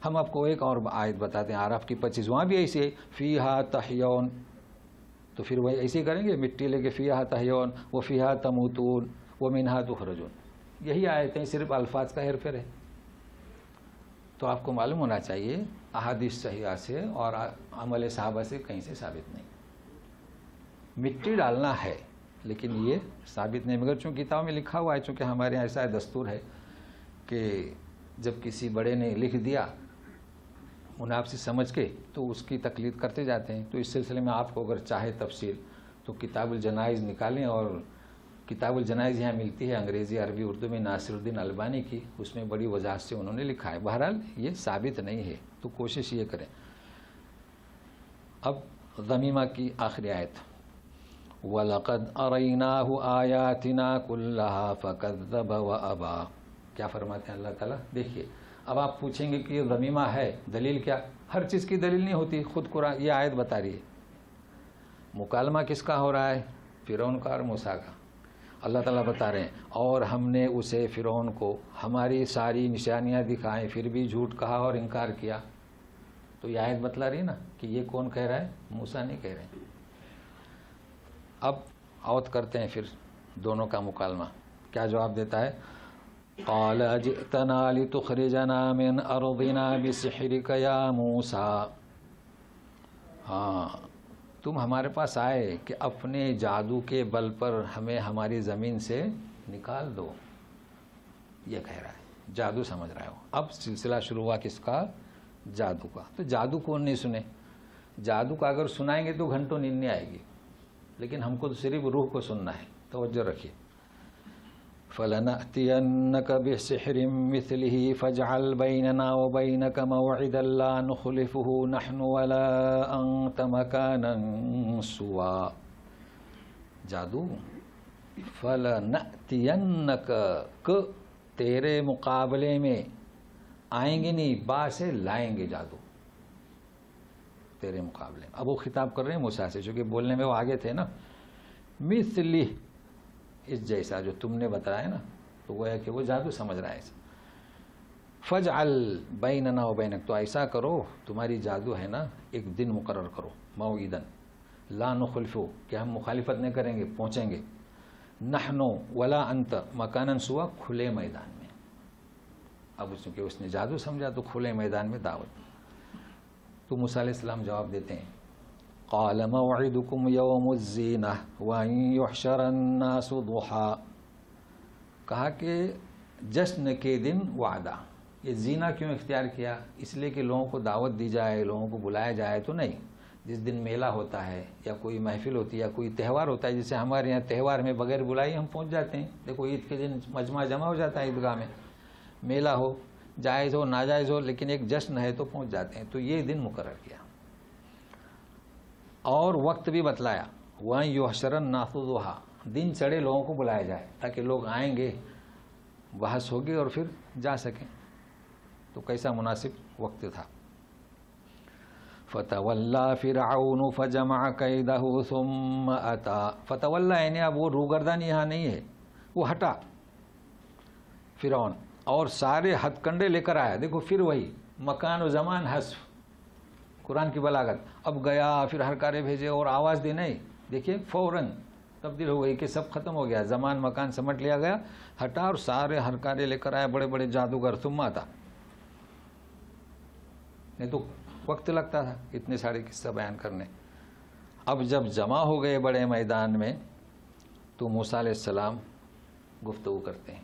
ہم آپ کو ایک اور آیت بتاتے ہیں اعراف کی 25, وہاں بھی ایسے فیہا تحیون. تو پھر وہی ایسے ہی کریں گے, مٹی لے کے فیہا تحیون وفیہا تموتون ومنہا تخرجون. یہی آیتیں صرف الفاظ کا ہیر پھیر ہے. تو آپ کو معلوم ہونا چاہیے احادیث صحیحہ سے اور عمل صحابہ سے کہیں سے ثابت نہیں. مٹی ڈالنا ہے لیکن یہ ثابت نہیں, مگر چونکہ کتاب میں لکھا ہوا ہے, چونکہ ہمارے یہاں ایسا دستور ہے کہ جب کسی بڑے نے لکھ دیا مناسب سمجھ کے تو اس کی تقلید کرتے جاتے ہیں. تو اس سلسلے میں آپ کو اگر چاہے تفصیل تو کتاب الجنائز نکالیں, اور کتاب الجنائز یہاں ملتی ہے انگریزی عربی اردو میں ناصر الدین البانی کی, اس میں بڑی وضاحت سے انہوں نے لکھا ہے. بہرحال یہ ثابت نہیں ہے تو کوشش یہ کریں. اب ضمیمہ کی آخری آیت وَلَقَدْ أَرَيْنَاهُ آيَاتِنَا كُلَّهَا فَكَذَّبَ وَأَبَى. کیا فرماتے ہیں اللہ تعالیٰ؟ دیکھیے اب آپ پوچھیں گے کہ یہ ضمیمہ ہے, دلیل کیا؟ ہر چیز کی دلیل نہیں ہوتی, خود قرآن یہ آیت بتا رہی ہے. مکالمہ کس کا ہو رہا ہے؟ فرعون کا اور موسیٰ کا. اللہ تعالیٰ بتا رہے ہیں اور ہم نے اسے فرعون کو ہماری ساری نشانیاں دکھائیں پھر بھی جھوٹ کہا اور انکار کیا. تو یہ آیت بتلا رہی ہے نا کہ یہ کون کہہ رہا ہے؟ موسیٰ نہیں کہہ رہے ہیں. اب آوت کرتے ہیں پھر دونوں کا مکالمہ. کیا جواب دیتا ہے؟ قال اجئتنا لتخرجنا من ارضنا بسحرك یا موسیٰ. ہاں تم ہمارے پاس آئے کہ اپنے جادو کے بل پر ہمیں ہماری زمین سے نکال دو. یہ کہہ رہا ہے, جادو سمجھ رہا ہو. اب سلسلہ شروع ہوا کس کا؟ جادو کا. تو جادو کون نہیں سنے؟ جادو کا اگر سنائیں گے تو گھنٹوں نیند نہیں آئے گی, لیکن ہم کو تو صرف روح کو سننا ہے. توجہ رکھیے. فَلَنَأْتِيَنَّكَ بِسِحْرٍ مِثْلِهِ فَاجْعَلْ بَيْنَنَا وَبَيْنَكَ مَوْعِدًا لَا نُخْلِفُهُ نَحْنُ وَلَا أَنْتَ مَكَانًا سُوًى. جادو فَلَنَأْتِيَنَّكَ تیرے مقابلے میں آئیں گے نہیں, با سے لائیں گے جادو تیرے مقابلے. اب وہ خطاب کر رہے ہیں موسیٰ سے, چونکہ بولنے میں وہ آگے تھے نا. مثلی اس جیسا جو تم نے بتایا نا, تو وہ ہے کہ وہ جادو سمجھ رہا ہے. فجعل بیننا و بینک, تو ایسا کرو تمہاری جادو ہے نا ایک دن مقرر کرو, موعیدن لا نخلفو کہ ہم مخالفت نہیں کریں گے, پہنچیں گے. نحنو ولا انت مکانن سوا کھلے میدان میں. اب چونکہ اس نے جادو سمجھا تو کھلے میدان میں دعوت. تو موسیٰ علیہ السلام جواب دیتے ہیں قال موعدكم يوم الزینہ وان يحشر الناس ضحى. کہا کہ جشن کے دن وعدہ. یہ زینہ کیوں اختیار کیا؟ اس لیے کہ لوگوں کو دعوت دی جائے, لوگوں کو بلایا جائے تو نہیں. جس دن میلہ ہوتا ہے یا کوئی محفل ہوتی ہے یا کوئی تہوار ہوتا ہے, جیسے ہمارے یہاں تہوار میں بغیر بلائی ہم پہنچ جاتے ہیں. دیکھو عید کے دن مجمع جمع ہو جاتا ہے عیدگاہ میں, میلہ ہو جائز ہو ناجائز ہو, لیکن ایک جشن ہے تو پہنچ جاتے ہیں. تو یہ دن مقرر کیا اور وقت بھی بتلایا. وَأَن يُحْشَرَ النَّاسُ ضُحًى, دن چڑھے لوگوں کو بلایا جائے تاکہ لوگ آئیں گے, بحث ہوگی اور پھر جا سکیں. تو کیسا مناسب وقت تھا. فَتَوَلَّى فِرْعَوْنُ فَجَمَعَ كَيْدَهُ ثُمَّ أَتَى. فتولى یعنی اب وہ روگردان یہاں نہیں ہے, وہ ہٹا فرعون اور سارے ہتھ کنڈے لے کر آیا. دیکھو پھر وہی مکان و زمان حذف, قرآن کی بلاغت. اب گیا پھر ہرکارے بھیجے اور آواز دی نہیں. دیکھیے فوراً تبدیل ہو گئی کہ سب ختم ہو گیا, زمان مکان سمٹ لیا گیا, ہٹا اور سارے ہرکارے لے کر آئے بڑے بڑے جادوگر. ثم آتا نہیں تو وقت لگتا تھا اتنے سارے قصہ بیان کرنے. اب جب جمع ہو گئے بڑے میدان میں تو موسیٰ علیہ السلام گفتگو کرتے ہیں.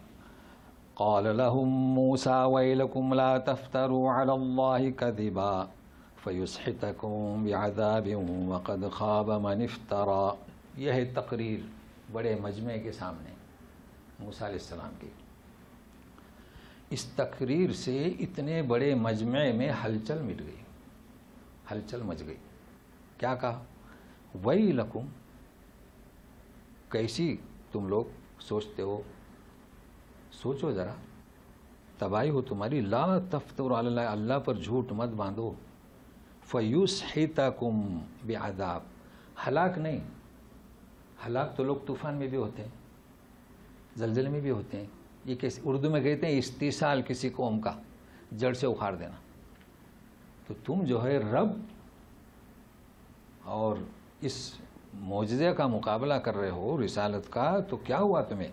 قال لهم موسیٰ ویلکم لا تفتروا علی اللہ کذبا فیسحتکم بعذاب وقد خاب من افترا. یہ ہے تقریر بڑے مجمع کے سامنے موسیٰ علیہ السلام کی. اس تقریر سے اتنے بڑے مجمع میں ہلچل مٹ گئی، ہلچل مچ گئی. کیا کہا؟ ویلکم، کیسی تم لوگ سوچتے ہو، سوچو ذرا، تباہی ہو تمہاری. لا تفتروا علی اللہ، اللہ پر جھوٹ مت باندھو. فیسحتکم بعذاب، ہلاک نہیں. ہلاک تو لوگ طوفان میں بھی ہوتے ہیں، زلزلے میں بھی ہوتے ہیں. یہ کیسے اردو میں کہتے ہیں استیصال، کسی قوم کا جڑ سے اکھاڑ دینا. تو تم جو ہے رب اور اس معجزے کا مقابلہ کر رہے ہو، رسالت کا، تو کیا ہوا تمہیں؟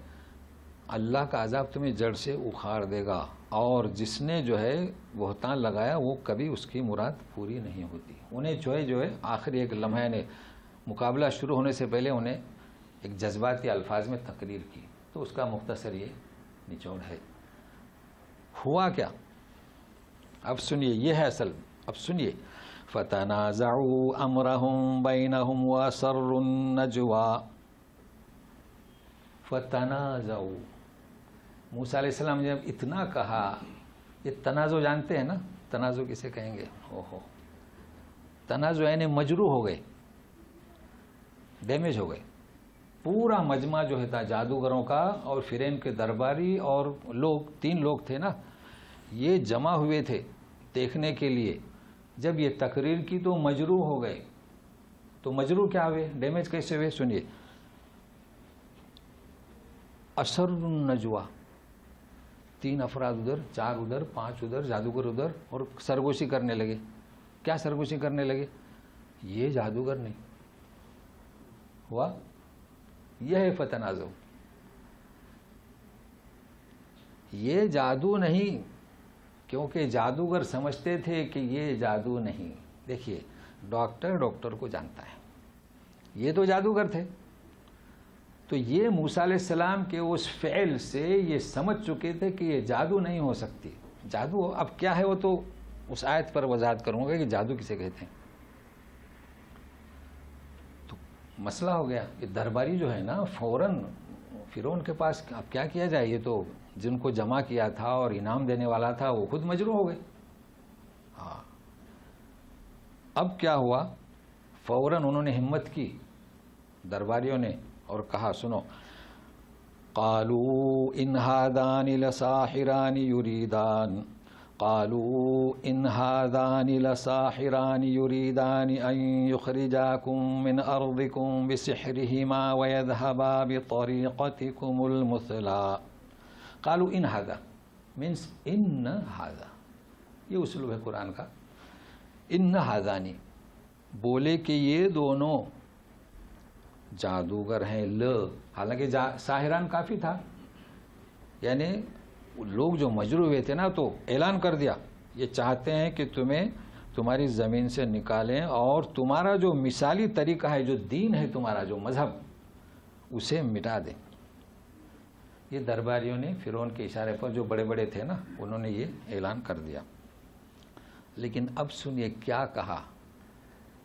اللہ کا عذاب تمہیں جڑ سے اکھاڑ دے گا. اور جس نے جو ہے بہتان لگایا وہ کبھی اس کی مراد پوری نہیں ہوتی. انہیں جو ہے آخری ایک لمحے نے مقابلہ شروع ہونے سے پہلے انہیں ایک جذباتی الفاظ میں تقریر کی. تو اس کا مختصر یہ نچوڑ ہے. ہوا کیا؟ اب سنیے، یہ ہے اصل. اب سنیے. فتنازعوا امرهم بینہم واسروا النجوى. فتنازعوا، موسیٰ علیہ السلام نے جب اتنا کہا، یہ تنازع جانتے ہیں نا؟ تنازع کسے کہیں گے؟ تنازع یعنی مجروح ہو گئے، ڈیمیج ہو گئے. پورا مجمع جو ہے تھا جادوگروں کا اور فرعون کے درباری اور لوگ، 3 لوگ تھے نا، یہ جمع ہوئے تھے دیکھنے کے لیے. جب یہ تقریر کی تو مجروح ہو گئے. تو مجروح کیا ہوئے، ڈیمیج کیسے ہوئے؟ سنیے. اسر النجوہ، 3 افراد ادھر، 4 ادھر، 5 ادھر، جادوگر ادھر، اور سرگوشی کرنے لگے. کیا سرگوشی کرنے لگے؟ یہ جادوگر نہیں ہوا، یہ ہے فتنازع. یہ جادو نہیں، کیونکہ جادوگر سمجھتے تھے کہ یہ جادو نہیں. دیکھیے، ڈاکٹر کو جانتا ہے، یہ تو جادوگر تھے. تو یہ موسیٰ علیہ السلام کے اس فعل سے یہ سمجھ چکے تھے کہ یہ جادو نہیں ہو سکتی. جادو اب کیا ہے وہ تو اس آیت پر وضاحت کروں گا کہ جادو کسے کہتے ہیں. تو مسئلہ ہو گیا. یہ درباری جو ہے نا، فوراً فرعون کے پاس اب کیا کیا جائے؟ یہ تو جن کو جمع کیا تھا اور انعام دینے والا تھا وہ خود مجروح ہو گئے. ہاں، اب کیا ہوا؟ فوراً انہوں نے ہمت کی درباریوں نے اور کہا، سنو. قالوا ان هذان لساحران يريدان قالوا ان هذان لساحران يريدان ان يخرجاكم من ارضكم بسحرهما ويذهبا بطريقتكم المثلى. قالوا ان هذا means ان هذا، یہ اسلوب ہے قرآن کا. ان هذان، بولے کہ یہ دونوں جادوگر ہیں. حالانکہ ساحران کافی تھا، یعنی لوگ جو مجروح ہوئے تھے نا، تو اعلان کر دیا یہ چاہتے ہیں کہ تمہیں تمہاری زمین سے نکالیں اور تمہارا جو مثالی طریقہ ہے، جو دین ہے تمہارا، جو مذہب، اسے مٹا دیں. یہ درباریوں نے فرعون کے اشارے پر، جو بڑے بڑے تھے نا، انہوں نے یہ اعلان کر دیا. لیکن اب سنیے کیا کہا.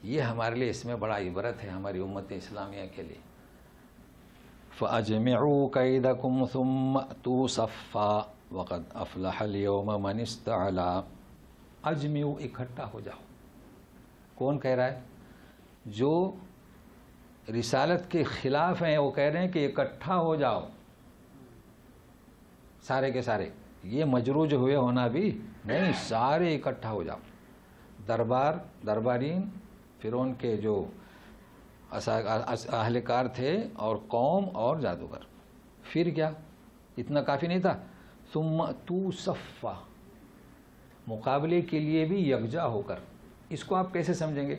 یہ ہمارے لیے اس میں بڑا عبرت ہے، ہماری امت اسلامیہ کے لیے. فَأَجْمِعُوا كَيْدَكُمْ ثُمَّ أْتُوا صَفًّا وَقَدْ أَفْلَحَ الْيَوْمَ مَنِ اسْتَعْلَىٰ. اجمعوا، اکٹھا ہو جاؤ. کون کہہ رہا ہے؟ جو رسالت کے خلاف ہیں وہ کہہ رہے ہیں کہ اکٹھا ہو جاؤ سارے کے سارے. یہ مجروح جو ہوئے ہونا بھی نہیں، سارے اکٹھا ہو جاؤ. دربارین، فرعون کے جو اہلکار تھے، اور قوم اور جادوگر. پھر کیا؟ اتنا کافی نہیں تھا. ثم اتوا صفا، مقابلے کے لیے بھی یکجا ہو کر. اس کو آپ کیسے سمجھیں گے؟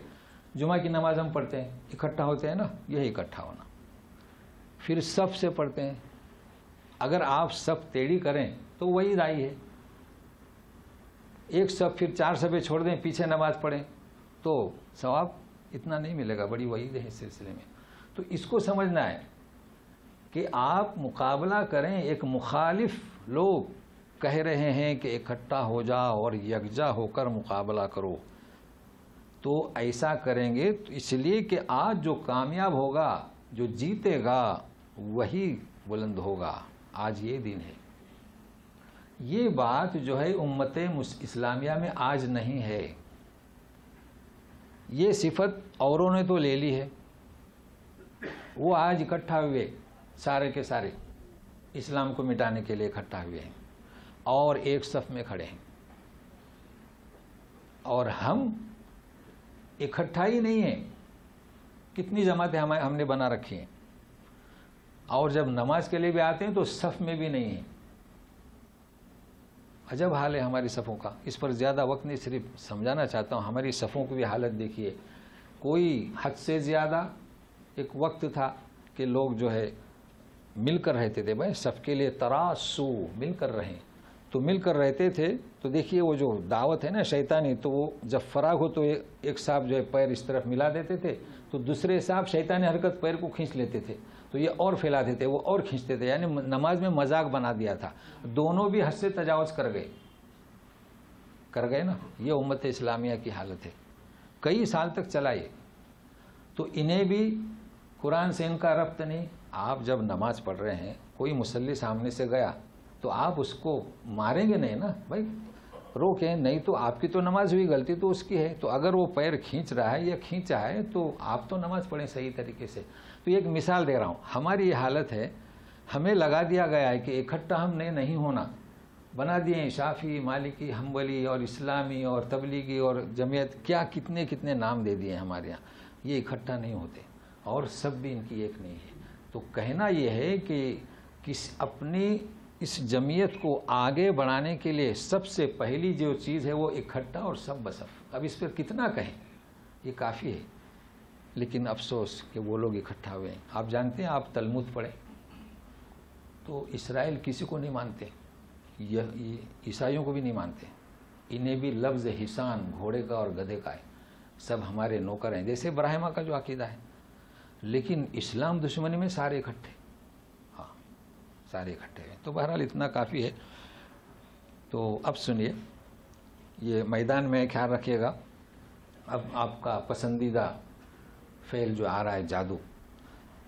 جمعہ کی نماز ہم پڑھتے ہیں، اکٹھا ہوتے ہیں نا، یہی اکٹھا ہونا. پھر صف سے پڑھتے ہیں. اگر آپ صف ٹیڑھی کریں تو وہی رائی ہے. ایک صف پھر 4 صفیں چھوڑ دیں پیچھے نماز پڑھیں تو ثواب اتنا نہیں ملے گا، بڑی وعید ہے اس سلسلے میں۔ تو اس کو سمجھنا ہے کہ آپ مقابلہ کریں، ایک مخالف لوگ کہہ رہے ہیں کہ اکٹھا ہو جاؤ اور یکجا ہو کر مقابلہ کرو، تو ایسا کریں گے تو اس لیے کہ آج جو کامیاب ہوگا، جو جیتے گا وہی بلند ہوگا، آج یہ دن ہے۔ یہ بات جو ہے امت اسلامیہ میں آج نہیں ہے، یہ صفت اوروں نے تو لے لی ہے، وہ آج اکٹھا ہوئے سارے کے سارے اسلام کو مٹانے کے لیے اکٹھا ہوئے ہیں اور ایک صف میں کھڑے ہیں، اور ہم اکٹھا ہی نہیں ہیں، کتنی جماعتیں ہم نے بنا رکھی ہیں، اور جب نماز کے لیے بھی آتے ہیں تو صف میں بھی نہیں ہیں۔ عجب حال ہے ہماری صفوں کا، اس پر زیادہ وقت نہیں، صرف سمجھانا چاہتا ہوں ہماری صفوں کی بھی حالت دیکھیے، کوئی حد سے زیادہ۔ ایک وقت تھا کہ لوگ جو ہے مل کر رہتے تھے، بھائی صف کے لیے تراسو مل کر رہیں، تو مل کر رہتے تھے، تو دیکھیے وہ جو دعوت ہے نا شیطانی، تو وہ جب فراغ ہو تو ایک صاحب جو ہے پیر اس طرف ملا دیتے تھے، تو دوسرے صاحب شیطانی حرکت پیر کو کھینچ لیتے تھے، تو یہ اور پھیلاتے تھے، وہ اور کھینچتے تھے، یعنی نماز میں مذاق بنا دیا تھا، دونوں بھی حد سے تجاوز کر گئے نا۔ یہ امت اسلامیہ کی حالت ہے، کئی سال تک چلا یہ۔ تو انہیں بھی قرآن سے ان کا ربط نہیں۔ آپ جب نماز پڑھ رہے ہیں، کوئی مصلی سامنے سے گیا تو آپ اس کو ماریں گے نہیں نا، بھائی روکیں، نہیں تو آپ کی تو نماز ہوئی، غلطی تو اس کی ہے۔ تو اگر وہ پیر کھینچ رہا ہے یا کھینچا ہے تو آپ تو نماز پڑھیں صحیح طریقے سے۔ تو ایک مثال دے رہا ہوں، ہماری یہ حالت ہے، ہمیں لگا دیا گیا ہے کہ اکٹھا ہم نے نہیں ہونا، بنا دیے ہیں شافعی، مالکی، حنبلی اور اسلامی اور تبلیغی اور جمعیت، کیا کتنے کتنے نام دے دیے ہیں ہمارے یہاں، یہ اکٹھا نہیں ہوتے اور سب بھی ان کی ایک نہیں ہے۔ تو کہنا یہ ہے کہ اپنی اس جمعیت کو آگے بڑھانے کے لیے سب سے پہلی جو چیز ہے وہ اکٹھا اور سب بصف۔ اب اس پر کتنا کہیں، یہ کافی ہے، لیکن افسوس کہ وہ لوگ اکٹھا ہوئے ہیں۔ آپ جانتے ہیں، آپ تلمود پڑھیں تو اسرائیل کسی کو نہیں مانتے، یہ عیسائیوں کو بھی نہیں مانتے، انہیں بھی لفظ حسان گھوڑے کا اور گدھے کا ہے، سب ہمارے نوکر ہیں، جیسے براہما کا جو عقیدہ ہے۔ لیکن اسلام دشمنی میں سارے اکٹھے، ہاں سارے اکٹھے ہیں۔ تو بہرحال اتنا کافی ہے۔ تو اب سنیے، یہ میدان میں خیال رکھیے گا، اب آپ کا پسندیدہ فعل جو آ رہا ہے جادو۔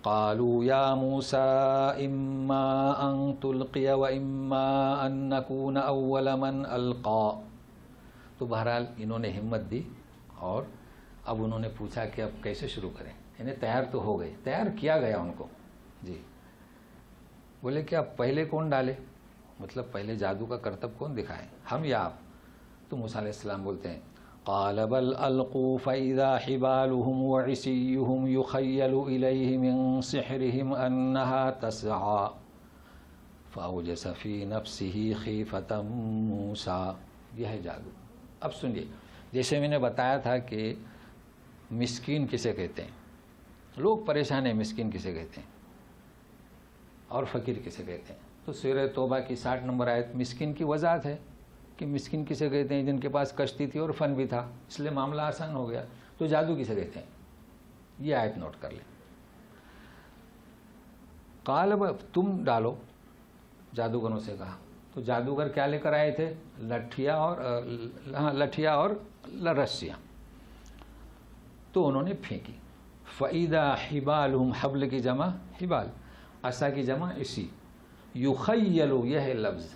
قالوا یا موسیٰ اما ان تلقی و اما ان نکون اول من القا۔ تو بہرحال انہوں نے ہمت دی اور اب انہوں نے پوچھا کہ اب کیسے شروع کریں، یعنی تیار تو ہو گئے، تیار کیا گیا ان کو جی۔ بولے کہ اب پہلے کون ڈالے، مطلب پہلے جادو کا کرتب کون دکھائے، ہم یا آپ؟ تو موسیٰ علیہ السلام بولتے ہیں قال بل القوا فاذا حبالهم وعصيهم يخيل اليه من سحرهم انها تسعى فاوجس في نفسه خيفة موسى۔ یہ ہے جادو۔ اب سنیے، جیسے میں نے بتایا تھا کہ مسکین کسے کہتے ہیں، لوگ پریشان ہیں، مسکین کسے کہتے ہیں اور فقیر کسے کہتے ہیں۔ تو سورہ توبہ کی 60 نمبر آیت مسکین کی وضاحت ہے کہ مسکین کسے کہتے ہیں، جن کے پاس کشتی تھی اور فن بھی تھا، اس لیے معاملہ آسان ہو گیا۔ تو جادو کسے کہتے ہیں، یہ آیت نوٹ کر لیں۔ قال تم ڈالو، جادوگروں سے کہا۔ تو جادوگر کیا لے کر آئے تھے، لٹھیا اور رسیاں، تو انہوں نے پھینکی۔ فَإِذَا حِبَالُهُمْ، حبل کی جمع حبال، عصا کی جمع اسی، یخیل، یہ ہے لفظ،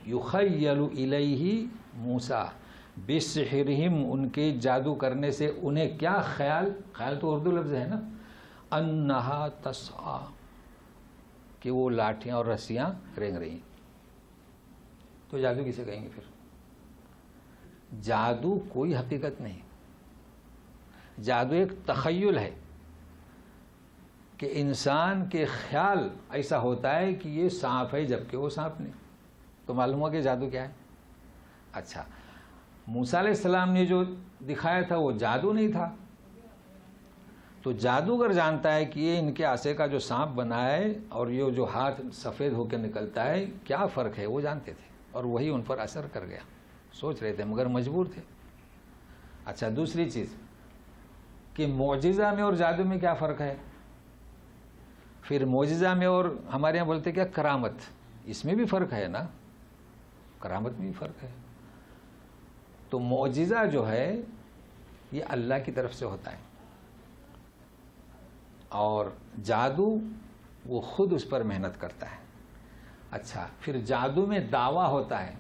یخیل الیہ موسیٰ بسحرہم، ان کے جادو کرنے سے انہیں کیا خیال، خیال تو اردو لفظ ہے نا، انہا تسعی، کہ وہ لاٹھیاں اور رسیاں رینگ رہی ہیں۔ تو جادو کسے کہیں گے پھر؟ جادو کوئی حقیقت نہیں، جادو ایک تخیل ہے کہ انسان کے خیال ایسا ہوتا ہے کہ یہ سانپ ہے جبکہ وہ سانپ نہیں، تو معلوم ہوا کہ جادو کیا ہے۔ اچھا، موسیٰ علیہ السلام نے جو دکھایا تھا وہ جادو نہیں تھا، تو جادوگر جانتا ہے کہ یہ ان کے عصے کا جو سانپ بنا ہے اور یہ جو ہاتھ سفید ہو کے نکلتا ہے کیا فرق ہے، وہ جانتے تھے اور وہی ان پر اثر کر گیا۔ سوچ رہے تھے مگر مجبور تھے. اچھا دوسری چیز کہ معجزہ میں اور جادو میں کیا فرق ہے؟ پھر معجزہ میں اور ہمارے یہاں بولتے کیا کرامت، اس میں بھی فرق ہے نا، کرامت میں بھی فرق ہے. تو معجزہ جو ہے یہ اللہ کی طرف سے ہوتا ہے، اور جادو وہ خود اس پر محنت کرتا ہے. اچھا پھر جادو میں دعویٰ ہوتا ہے،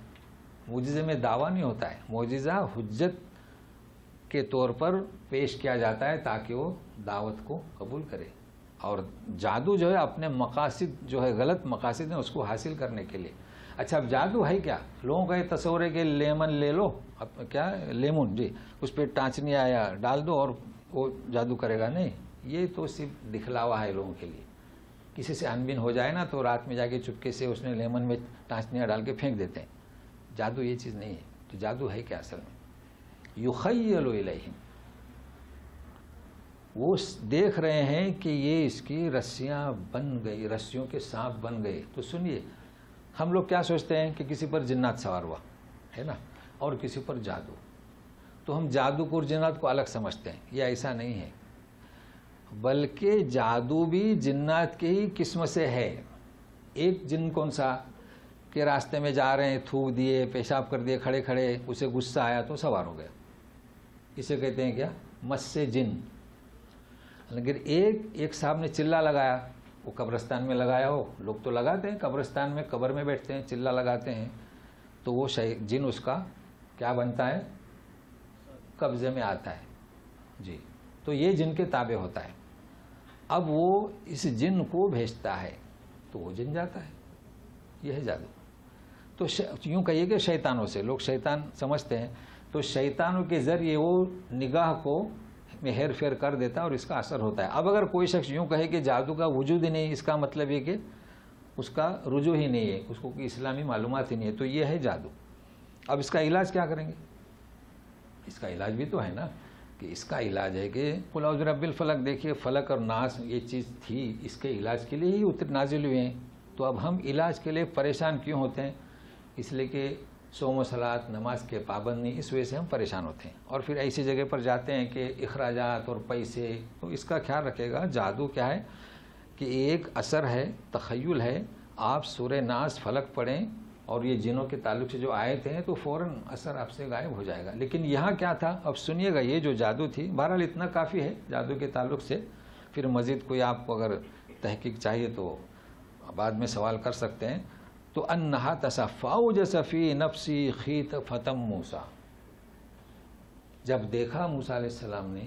معجزے میں دعویٰ نہیں ہوتا ہے. معجزہ حجت کے طور پر پیش کیا جاتا ہے تاکہ وہ دعوت کو قبول کرے، اور جادو جو ہے اپنے مقاصد جو ہے غلط مقاصد ہیں اس کو حاصل کرنے کے لیے. اچھا اب جادو ہے کیا؟ لوگوں کا یہ تصور ہے کہ لیمن لے لو، کیا لیمون جی اس پہ ٹانچنی آیا ڈال دو اور وہ جادو کرے گا. نہیں، یہ تو صرف دکھلاوا ہے لوگوں کے لیے. کسی سے انبن ہو جائے نا تو رات میں جا کے چپکے سے اس نے لیمن میں ٹانچنیاں ڈال کے پھینک دیتے ہیں. جادو یہ چیز نہیں ہے. تو جادو ہے کیا اصل میں؟ یخیل الیہم، وہ دیکھ رہے ہیں کہ یہ اس کی رسیاں بن گئی، رسیوں کے سانپ بن گئے. تو سنیے، ہم لوگ کیا سوچتے ہیں کہ کسی پر جنات سوار ہوا ہے نا، اور کسی پر جادو، تو ہم جادو کو اور جنات کو الگ سمجھتے ہیں. یہ ایسا نہیں ہے، بلکہ جادو بھی جنات کی ہی قسم سے ہے. ایک جن کون سا کہ راستے میں جا رہے ہیں، تھوک دیے، پیشاب کر دیے کھڑے کھڑے، اسے غصہ آیا تو سوار ہو گیا. اسے کہتے ہیں کیا؟ مس سے جن. لیکن ایک صاحب نے چلا لگایا، وہ قبرستان میں لگایا ہو، لوگ تو لگاتے ہیں قبرستان میں، قبر میں بیٹھتے ہیں چلا لگاتے ہیں، تو وہ جن اس کا کیا بنتا ہے؟ قبضے میں آتا ہے جی. تو یہ جن کے تابع ہوتا ہے. اب وہ اس جن کو بھیجتا ہے تو وہ جن جاتا ہے. یہ ہے جادو. تو یوں کہیے کہ شیطانوں سے، لوگ شیطان سمجھتے ہیں، تو شیطانوں کے ذریعے وہ نگاہ کو میں ہیر پھیر کر دیتا ہے اور اس کا اثر ہوتا ہے. اب اگر کوئی شخص یوں کہے کہ جادو کا وجود ہی نہیں، اس کا مطلب یہ کہ اس کا رجوع ہی نہیں ہے، اس کو کوئی اسلامی معلومات ہی نہیں ہے، تو یہ ہے جادو. اب اس کا علاج کیا کریں گے؟ اس کا علاج بھی تو ہے نا، کہ اس کا علاج ہے کہ قل اعوذ برب الفلق. دیکھیے فلق اور ناس یہ چیز تھی، اس کے علاج کے لیے ہی نازل ہوئے ہیں. تو اب ہم علاج کے لیے پریشان کیوں ہوتے ہیں؟ اس لیے کہ صوم و صلات، نماز کے پابند نہیں، اس وجہ سے ہم پریشان ہوتے ہیں. اور پھر ایسی جگہ پر جاتے ہیں کہ اخراجات اور پیسے، تو اس کا خیال رکھے گا. جادو کیا ہے کہ ایک اثر ہے، تخیل ہے. آپ سورہ ناس فلق پڑھیں اور یہ جنوں کے تعلق سے جو آیتیں ہیں تو فوراً اثر آپ سے غائب ہو جائے گا. لیکن یہاں کیا تھا؟ اب سنیے گا، یہ جو جادو تھی، بہرحال اتنا کافی ہے جادو کے تعلق سے. پھر مزید کوئی آپ کو اگر تحقیق چاہیے تو بعد میں سوال کر سکتے ہیں. تو انہا تصفاوجس فی نفسی خیطفۃ موسیٰ، جب دیکھا موسیٰ علیہ السلام نے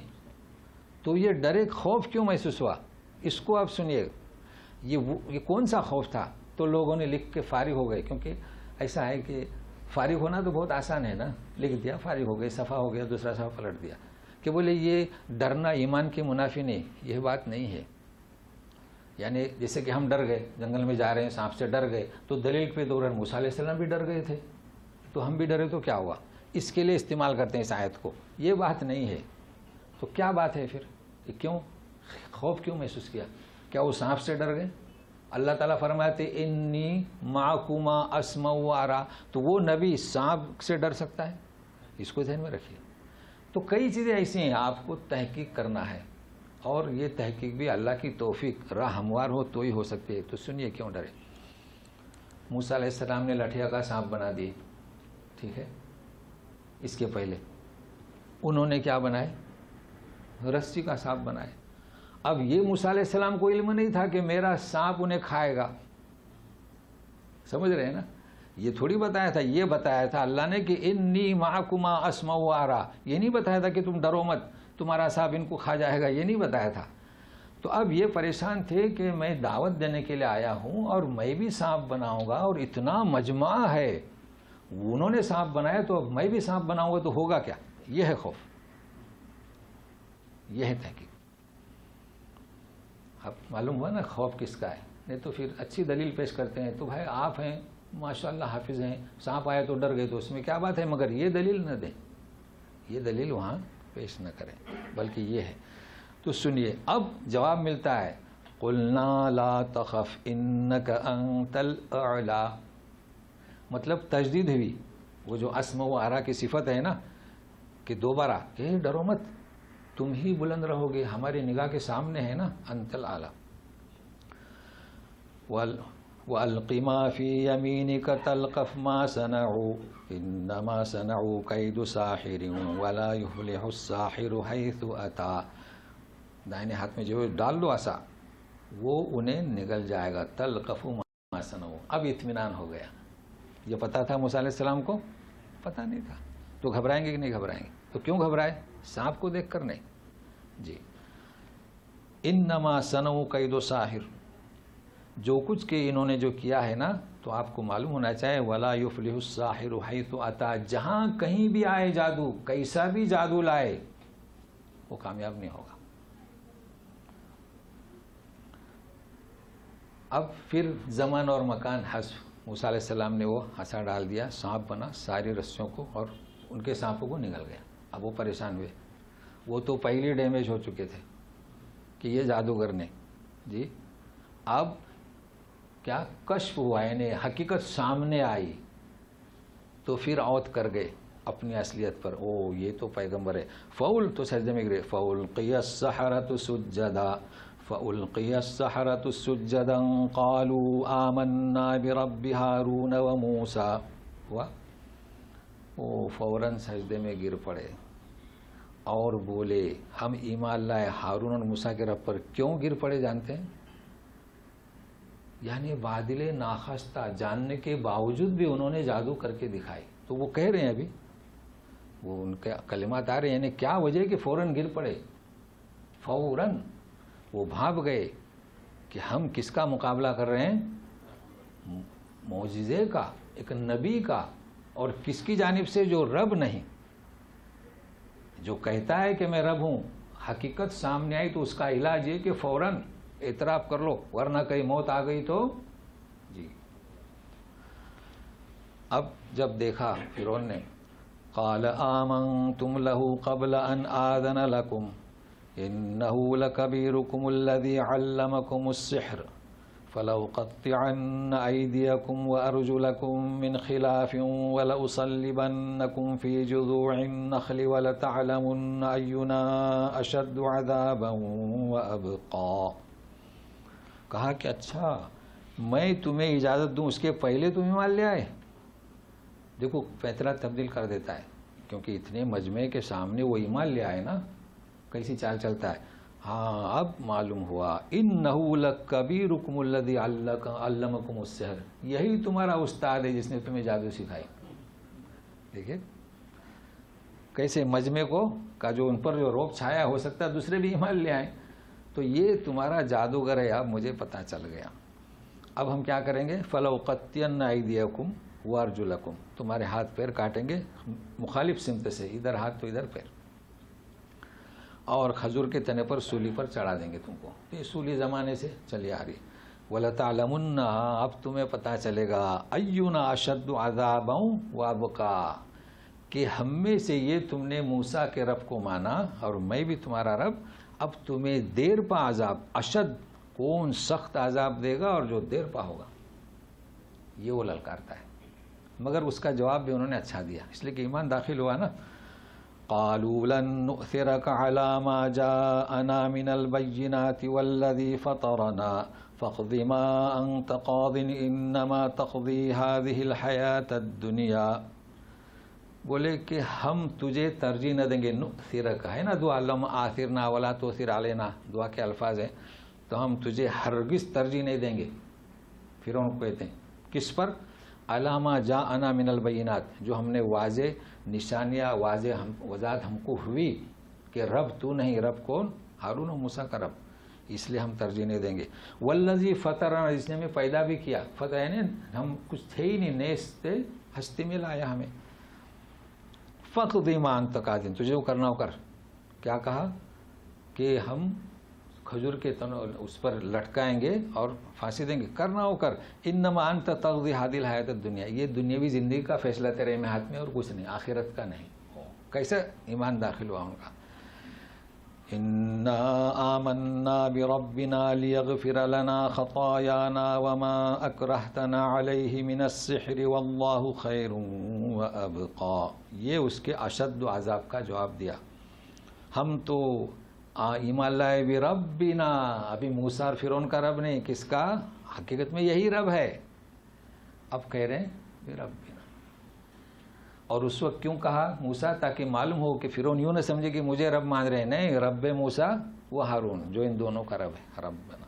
تو یہ ڈرے، خوف کیوں محسوس ہوا؟ اس کو آپ سنیے. یہ کون سا خوف تھا؟ تو لوگوں نے لکھ کے فارغ ہو گئے، کیونکہ ایسا ہے کہ فارغ ہونا تو بہت آسان ہے نا، لکھ دیا فارغ ہو گئے، صفحہ ہو گیا، دوسرا صفحہ پلٹ دیا. کہ بولے یہ ڈرنا ایمان کے منافی نہیں، یہ بات نہیں ہے. یعنی جیسے کہ ہم ڈر گئے، جنگل میں جا رہے ہیں، سانپ سے ڈر گئے، تو دلیل پہ دوران موسیٰ علیہ السلام بھی ڈر گئے تھے، تو ہم بھی ڈرے تو کیا ہوا؟ اس کے لیے استعمال کرتے ہیں اس آیت کو. یہ بات نہیں ہے. تو کیا بات ہے پھر؟ کہ کیوں خوف کیوں محسوس کیا؟ کیا وہ سانپ سے ڈر گئے؟ اللہ تعالیٰ فرماتے انی معکما اسمع و ارا. تو وہ نبی سانپ سے ڈر سکتا ہے؟ اس کو ذہن میں رکھیے. تو کئی چیزیں ایسی ہیں، آپ کو تحقیق کرنا ہے، اور یہ تحقیق بھی اللہ کی توفیق راہ ہموار ہو تو ہی ہو سکتی ہے. تو سنیے کیوں ڈرے. موسیٰ علیہ السلام نے لٹھیا کا سانپ بنا دی، ٹھیک ہے. اس کے پہلے انہوں نے کیا بنائے؟ رسی کا سانپ بنائے. اب یہ موسیٰ علیہ السلام کو علم نہیں تھا کہ میرا سانپ انہیں کھائے گا. سمجھ رہے ہیں نا؟ یہ تھوڑی بتایا تھا، یہ بتایا تھا اللہ نے کہ انی معکما اسمع و ارا. یہ نہیں بتایا تھا کہ تم ڈرو مت، تمہارا سانپ ان کو کھا جائے گا، یہ نہیں بتایا تھا. تو اب یہ پریشان تھے کہ میں دعوت دینے کے لیے آیا ہوں اور میں بھی سانپ بناؤں گا، اور اتنا مجمع ہے، انہوں نے سانپ بنایا تو اب میں بھی سانپ بناؤں گا تو ہوگا کیا؟ یہ ہے خوف، یہ ہے تحقیق. اب معلوم ہوا نا خوف کس کا ہے. نہیں تو پھر اچھی دلیل پیش کرتے ہیں تو بھائی آپ ہیں ماشاءاللہ حافظ ہیں، سانپ آیا تو ڈر گئے تو اس میں کیا بات ہے، مگر یہ دلیل نہ دیں، یہ دلیل وہاں پیش نہ کریں، بلکہ یہ ہے. تو سنیے اب جواب ملتا ہے قلنا لا تخف انک انت الاعلی. مطلب تجدید ہوئی وہ جو اسم و ارا کی صفت ہے نا کہ دوبارہ ڈرو مت، تم ہی بلند رہو گے، ہماری نگاہ کے سامنے ہے نا، انت الاعلی. وَأَلْقِ مَا فِي يَمِينِكَ تَلْقَفْ مَا صَنَعُوا إِنَّمَا صَنَعُوا كَيْدُ سَاحِرٍ وَلَا يُفْلِحُ السَّاحِرُ حَيْثُ أَتَى. دائنے ہاتھ میں جو ڈال دو عصا، وہ انہیں نگل جائے گا. تلقف ما صنعوا. اب اطمینان ہو گیا. یہ پتا تھا موسیٰ علیہ السلام کو؟ پتا نہیں تھا. تو گھبرائیں گے کہ نہیں گھبرائیں گے؟ تو کیوں گھبرائے؟ سانپ کو دیکھ کر نہیں. جی انما صنعوا کید ساحر، جو کچھ کہ انہوں نے جو کیا ہے نا، تو آپ کو معلوم ہونا چاہیے ولا یفلح الساحر حیث اتی، جہاں کہیں بھی آئے جادو، کیسا بھی جادو لائے، وہ کامیاب نہیں ہوگا. اب پھر زمان اور مکان حذف، موسیٰ علیہ السلام نے وہ ہنسا ڈال دیا، سانپ بنا، ساری رسیوں کو اور ان کے سانپوں کو نگل گیا. اب وہ پریشان ہوئے. وہ تو پہلی ڈیمیج ہو چکے تھے کہ یہ جادوگر نے. جی اب کیا کشف ہوا، یعنی حقیقت سامنے آئی، تو پھر عود کر گئے اپنی اصلیت پر. او یہ تو پیغمبر ہے. تو سجدے میں گرے. فَأُلْقِيَ السَّحَرَةُ سُجَّدًا فَأُلْقِيَ السَّحَرَةُ سُجَّدًا قَالُوا آمَنَّا بِرَبِّ هَارُونَ وَمُوسَىٰ. ہوا وہ فوراً سجدے میں گر پڑے اور بولے ہم ایمان لائے ہارون اور موسیٰ کے رب پر. کیوں گر پڑے جانتے ہیں؟ یعنی بادل ناخواستہ جاننے کے باوجود بھی انہوں نے جادو کر کے دکھائی. تو وہ کہہ رہے ہیں ابھی، وہ ان کے کلمات آ رہے ہیں، یعنی کیا وجہ کہ فوراً گر پڑے. فوراً وہ بھاپ گئے کہ ہم کس کا مقابلہ کر رہے ہیں؟ معجزے کا، ایک نبی کا، اور کس کی جانب سے؟ جو رب نہیں، جو کہتا ہے کہ میں رب ہوں. حقیقت سامنے آئی تو اس کا علاج یہ کہ فوراً اعتراف کر لو، ورنہ کہیں موت آ گئی تو. جی اب جب دیکھا فرعون نے، قال آمنتم له قبل ان آذن لكم انه لكبيركم الذي علمكم السحر فلأقطعن أيديكم وأرجلكم من خلاف ولأصلبنكم في جذوع النخل ولتعلمن أينا أشد عذابا وأبقى. کہا کہ اچھا میں تمہیں اجازت دوں اس کے پہلے تم ایمان لے آئے. دیکھو فیصلہ تبدیل کر دیتا ہے، کیونکہ اتنے مجمع کے سامنے وہ ایمان لے آئے نا، کیسی چال چلتا ہے. ہاں اب معلوم ہوا انہو لکبیرکم الذی علمکم السحر، یہی تمہارا استاد ہے جس نے تمہیں جادو سکھائی. دیکھیں کیسے مجمع کو کا جو ان پر جو روب چھایا، ہو سکتا ہے دوسرے بھی ایمان لے آئیں. تو یہ تمہارا جادوگر ہے، اب مجھے پتہ چل گیا. اب ہم کیا کریں گے؟ فَلَوْقَتِّيَنَّ أَيْدِيَكُمْ وَأَرْجُلَكُمْ، تمہارے ہاتھ پیر کاٹیں گے مخالف سمت سے، ادھر ہاتھ تو ادھر پیر، اور کھجور کے تنے پر سولی پر چڑھا دیں گے تم کو. یہ سولی زمانے سے چلی آ رہی. وَلَتَعْلَمُنَّ، اب تمہیں پتہ چلے گا، أَيُّنَا أَشَدُّ عَذَابًا وَأَبْقَىٰ، کہ ہم میں سے یہ تم نے موسیٰ کے رب کو مانا اور میں بھی تمہارا رب، اب تمہیں دیر پا عذاب، اشد کون سخت عذاب دے گا اور جو دیر پا ہوگا. یہ وہ للکارتا ہے. مگر اس کا جواب بھی انہوں نے اچھا دیا، اس لیے کہ ایمان داخل ہوا نا. قالوا لن نؤثرك على ما جاءنا من البينات والذي فطرنا فاقض ما أنت قاض إنما تقضي هذه الحياة الدنيا. بولے کہ ہم تجھے ترجیح نہ دیں گے. نؤثرک ہے نا دعا، اللہم آثرنا ولا تؤثر علینا، دعا کے الفاظ ہیں. تو ہم تجھے ہرگز ترجیح نہیں دیں گے. پھر ان کو کہتے ہیں کس پر؟ علامہ جاءنا من البینات، جو ہم نے واضح نشانیاں، واضح وضاحت ہم کو ہوئی کہ رب تو نہیں، رب کون؟ ہارون و موسیٰ کا رب، اس لیے ہم ترجیح نہیں دیں گے. والذی فطرنا، جس نے ہمیں پیدا بھی کیا. فتح یعنی ہم کچھ تھے ہی نہیں، نیست تھے، ہستی میں لایا ہمیں. فقض ما انت قاض، تجھے جو کرنا ہو کر. کیا کہا؟ کہ ہم کھجور کے اس پر لٹکائیں گے اور پھانسی دیں گے، کرنا ہو کر. انما انت تقضی هذه الحیات الدنیا، یہ دنیاوی زندگی کا فیصلہ تیرے میں ہاتھ میں اور کچھ نہیں، آخرت کا نہیں. کیسے ایمان داخل ہوا ان کا؟ انا آمنا بربنا لیغفر لنا خطایانا وما اکرہتنا علیہ من السحر واللہ خیر وابقا. یہ اس کے اشد عذاب کا جواب دیا. ہم تو ایمان لائے بربنا، ابھی موسیٰ اور فرعون کا رب نہیں، کس کا؟ حقیقت میں یہی رب ہے. اب کہہ رہے ہیں بربنا. اور اس وقت کیوں کہا موسیٰ؟ تاکہ معلوم ہو کہ فرعون یوں نہ سمجھے کہ مجھے رب مان رہے ہیں. نہیں، رب موسیٰ و ہارون جو ان دونوں کا رب ہے. ربنا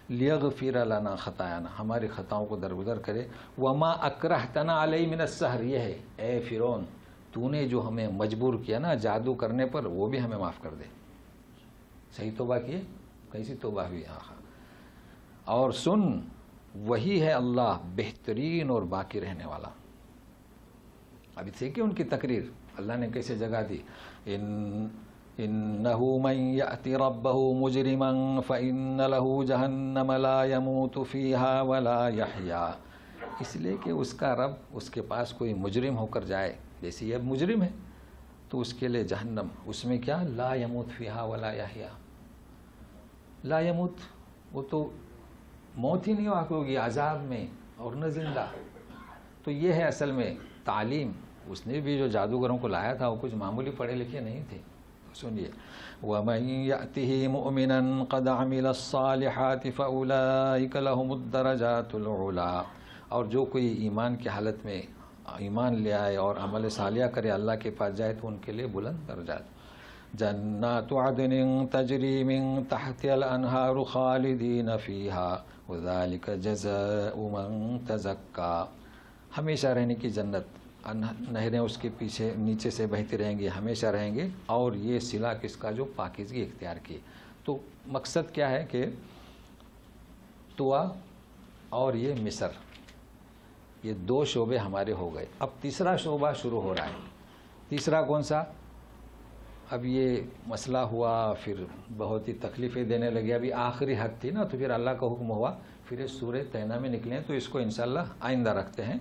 لیغفر لنا خطایانا، ہماری خطاؤں کو درگزر کرے. وما اکرہتنا علیہ من السحر، یہ ہے اے فرعون تو نے جو ہمیں مجبور کیا نا جادو کرنے پر، وہ بھی ہمیں معاف کر دے. صحیح توبہ کیے؟ کیسی توبہ ہوئی؟ اور سن، وہی ہے اللہ بہترین اور باقی رہنے والا. ابھی دیکھیں ان کی تقریر اللہ نے کیسے جگہ دی. انہ من یأت ربہ مجرما فإن له جہنم لا يموت فیہا ولا یحیا. اس لیے کہ اس کا رب اس کے پاس کوئی مجرم ہو کر جائے، جیسے یہ اب مجرم ہے، تو اس کے لیے جہنم، اس میں کیا؟ لا يموت فیہا ولا یحیا. لا يموت، وہ تو موت ہی نہیں ہوگی عذاب میں، اور نہ زندہ. تو یہ ہے اصل میں تعلیم. اس نے بھی جو جادوگروں کو لایا تھا وہ کچھ معمولی پڑھے لکھے نہیں تھے. سنیے، وَمَن يَأْتِهِ مُؤْمِنًا قَدْ عَمِلَ الصَّالِحَاتِ فَأُولَٰئِكَ لَهُمُ الدَّرَجَاتُ الْعُلَىٰ. اور جو کوئی ایمان کی حالت میں ایمان لے آئے اور عمل صالحہ کرے، اللہ کے پاس جائے، تو ان کے لیے بلند درجات. جنات عدن تجری من تحتها الانہار خالدین فیہا وذلک جزاء من تزکا. ہمیشہ رہنے کی جنت، نہریں اس کے پیچھے نیچے سے بہتی رہیں گی، ہمیشہ رہیں گے. اور یہ صلہ کس کا؟ جو پاکیزگی اختیار کی. تو مقصد کیا ہے کہ طوا اور یہ مصر، یہ دو شعبے ہمارے ہو گئے. اب تیسرا شعبہ شروع ہو رہا ہے. تیسرا کون سا؟ اب یہ مسئلہ ہوا، پھر بہت ہی تکلیفیں دینے لگے. ابھی آخری حد تھی نا، تو پھر اللہ کا حکم ہوا، پھر اس سورہ طینہ میں نکلیں. تو اس کو انشاءاللہ آئندہ رکھتے ہیں.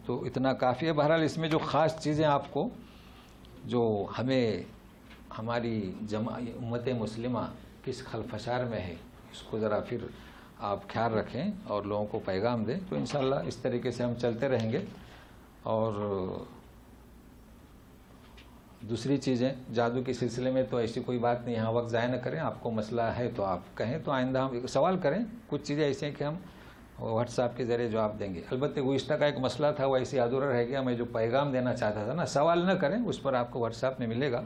تو اتنا کافی ہے. بہرحال اس میں جو خاص چیزیں آپ کو، جو ہمیں ہماری امت مسلمہ کس خلفشار میں ہے، اس کو ذرا پھر آپ خیال رکھیں اور لوگوں کو پیغام دیں. تو انشاءاللہ اس طریقے سے ہم چلتے رہیں گے. اور دوسری چیزیں جادو کے سلسلے میں تو ایسی کوئی بات نہیں، یہاں وقت ضائع نہ کریں. آپ کو مسئلہ ہے تو آپ کہیں، تو آئندہ ہم سوال کریں. کچھ چیزیں ایسی ہیں کہ ہم واٹس ایپ کے ذریعے جواب دیں گے. البتہ گزشتہ کا ایک مسئلہ تھا، وہ ایسی ادھورا رہ گیا. میں جو پیغام دینا چاہتا تھا نا، سوال نہ کریں، اس پر آپ کو واٹس ایپ میں ملے گا.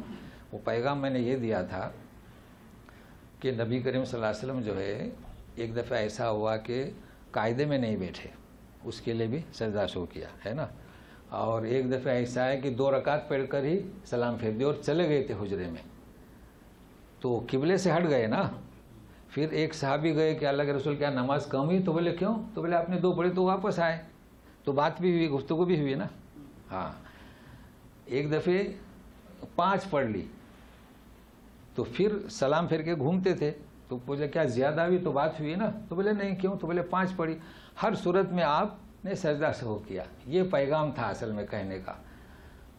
وہ پیغام میں نے یہ دیا تھا کہ نبی کریم صلی اللہ علیہ وسلم جو ہے، ایک دفعہ ایسا ہوا کہ قاعدے میں نہیں بیٹھے، اس کے لیے بھی سجدہ شو کیا ہے نا. اور ایک دفعہ ایسا ہے کہ 2 رکعت پڑھ کر ہی سلام پھیر دی اور چلے گئے تھے حجرے میں. تو قبلے سے ہٹ گئے نا. پھر ایک صحابی گئے کہ اللہ کے رسول کیا نماز کم ہوئی؟ تو بولے کیوں؟ تو بولے آپ نے 2 پڑھی تو واپس آئے. تو بات بھی ہوئی، گفتگو بھی ہوئی نا. ہاں، ایک دفعہ 5 پڑھ لی تو پھر سلام پھیر کے گھومتے تھے. تو پوچھا کیا زیادہ ہوئی؟ تو بات ہوئی نا. تو بولے نہیں، کیوں؟ تو بولے 5 پڑھی. ہر صورت میں آپ نے سجدہ سہو کیا. یہ پیغام تھا اصل میں کہنے کا.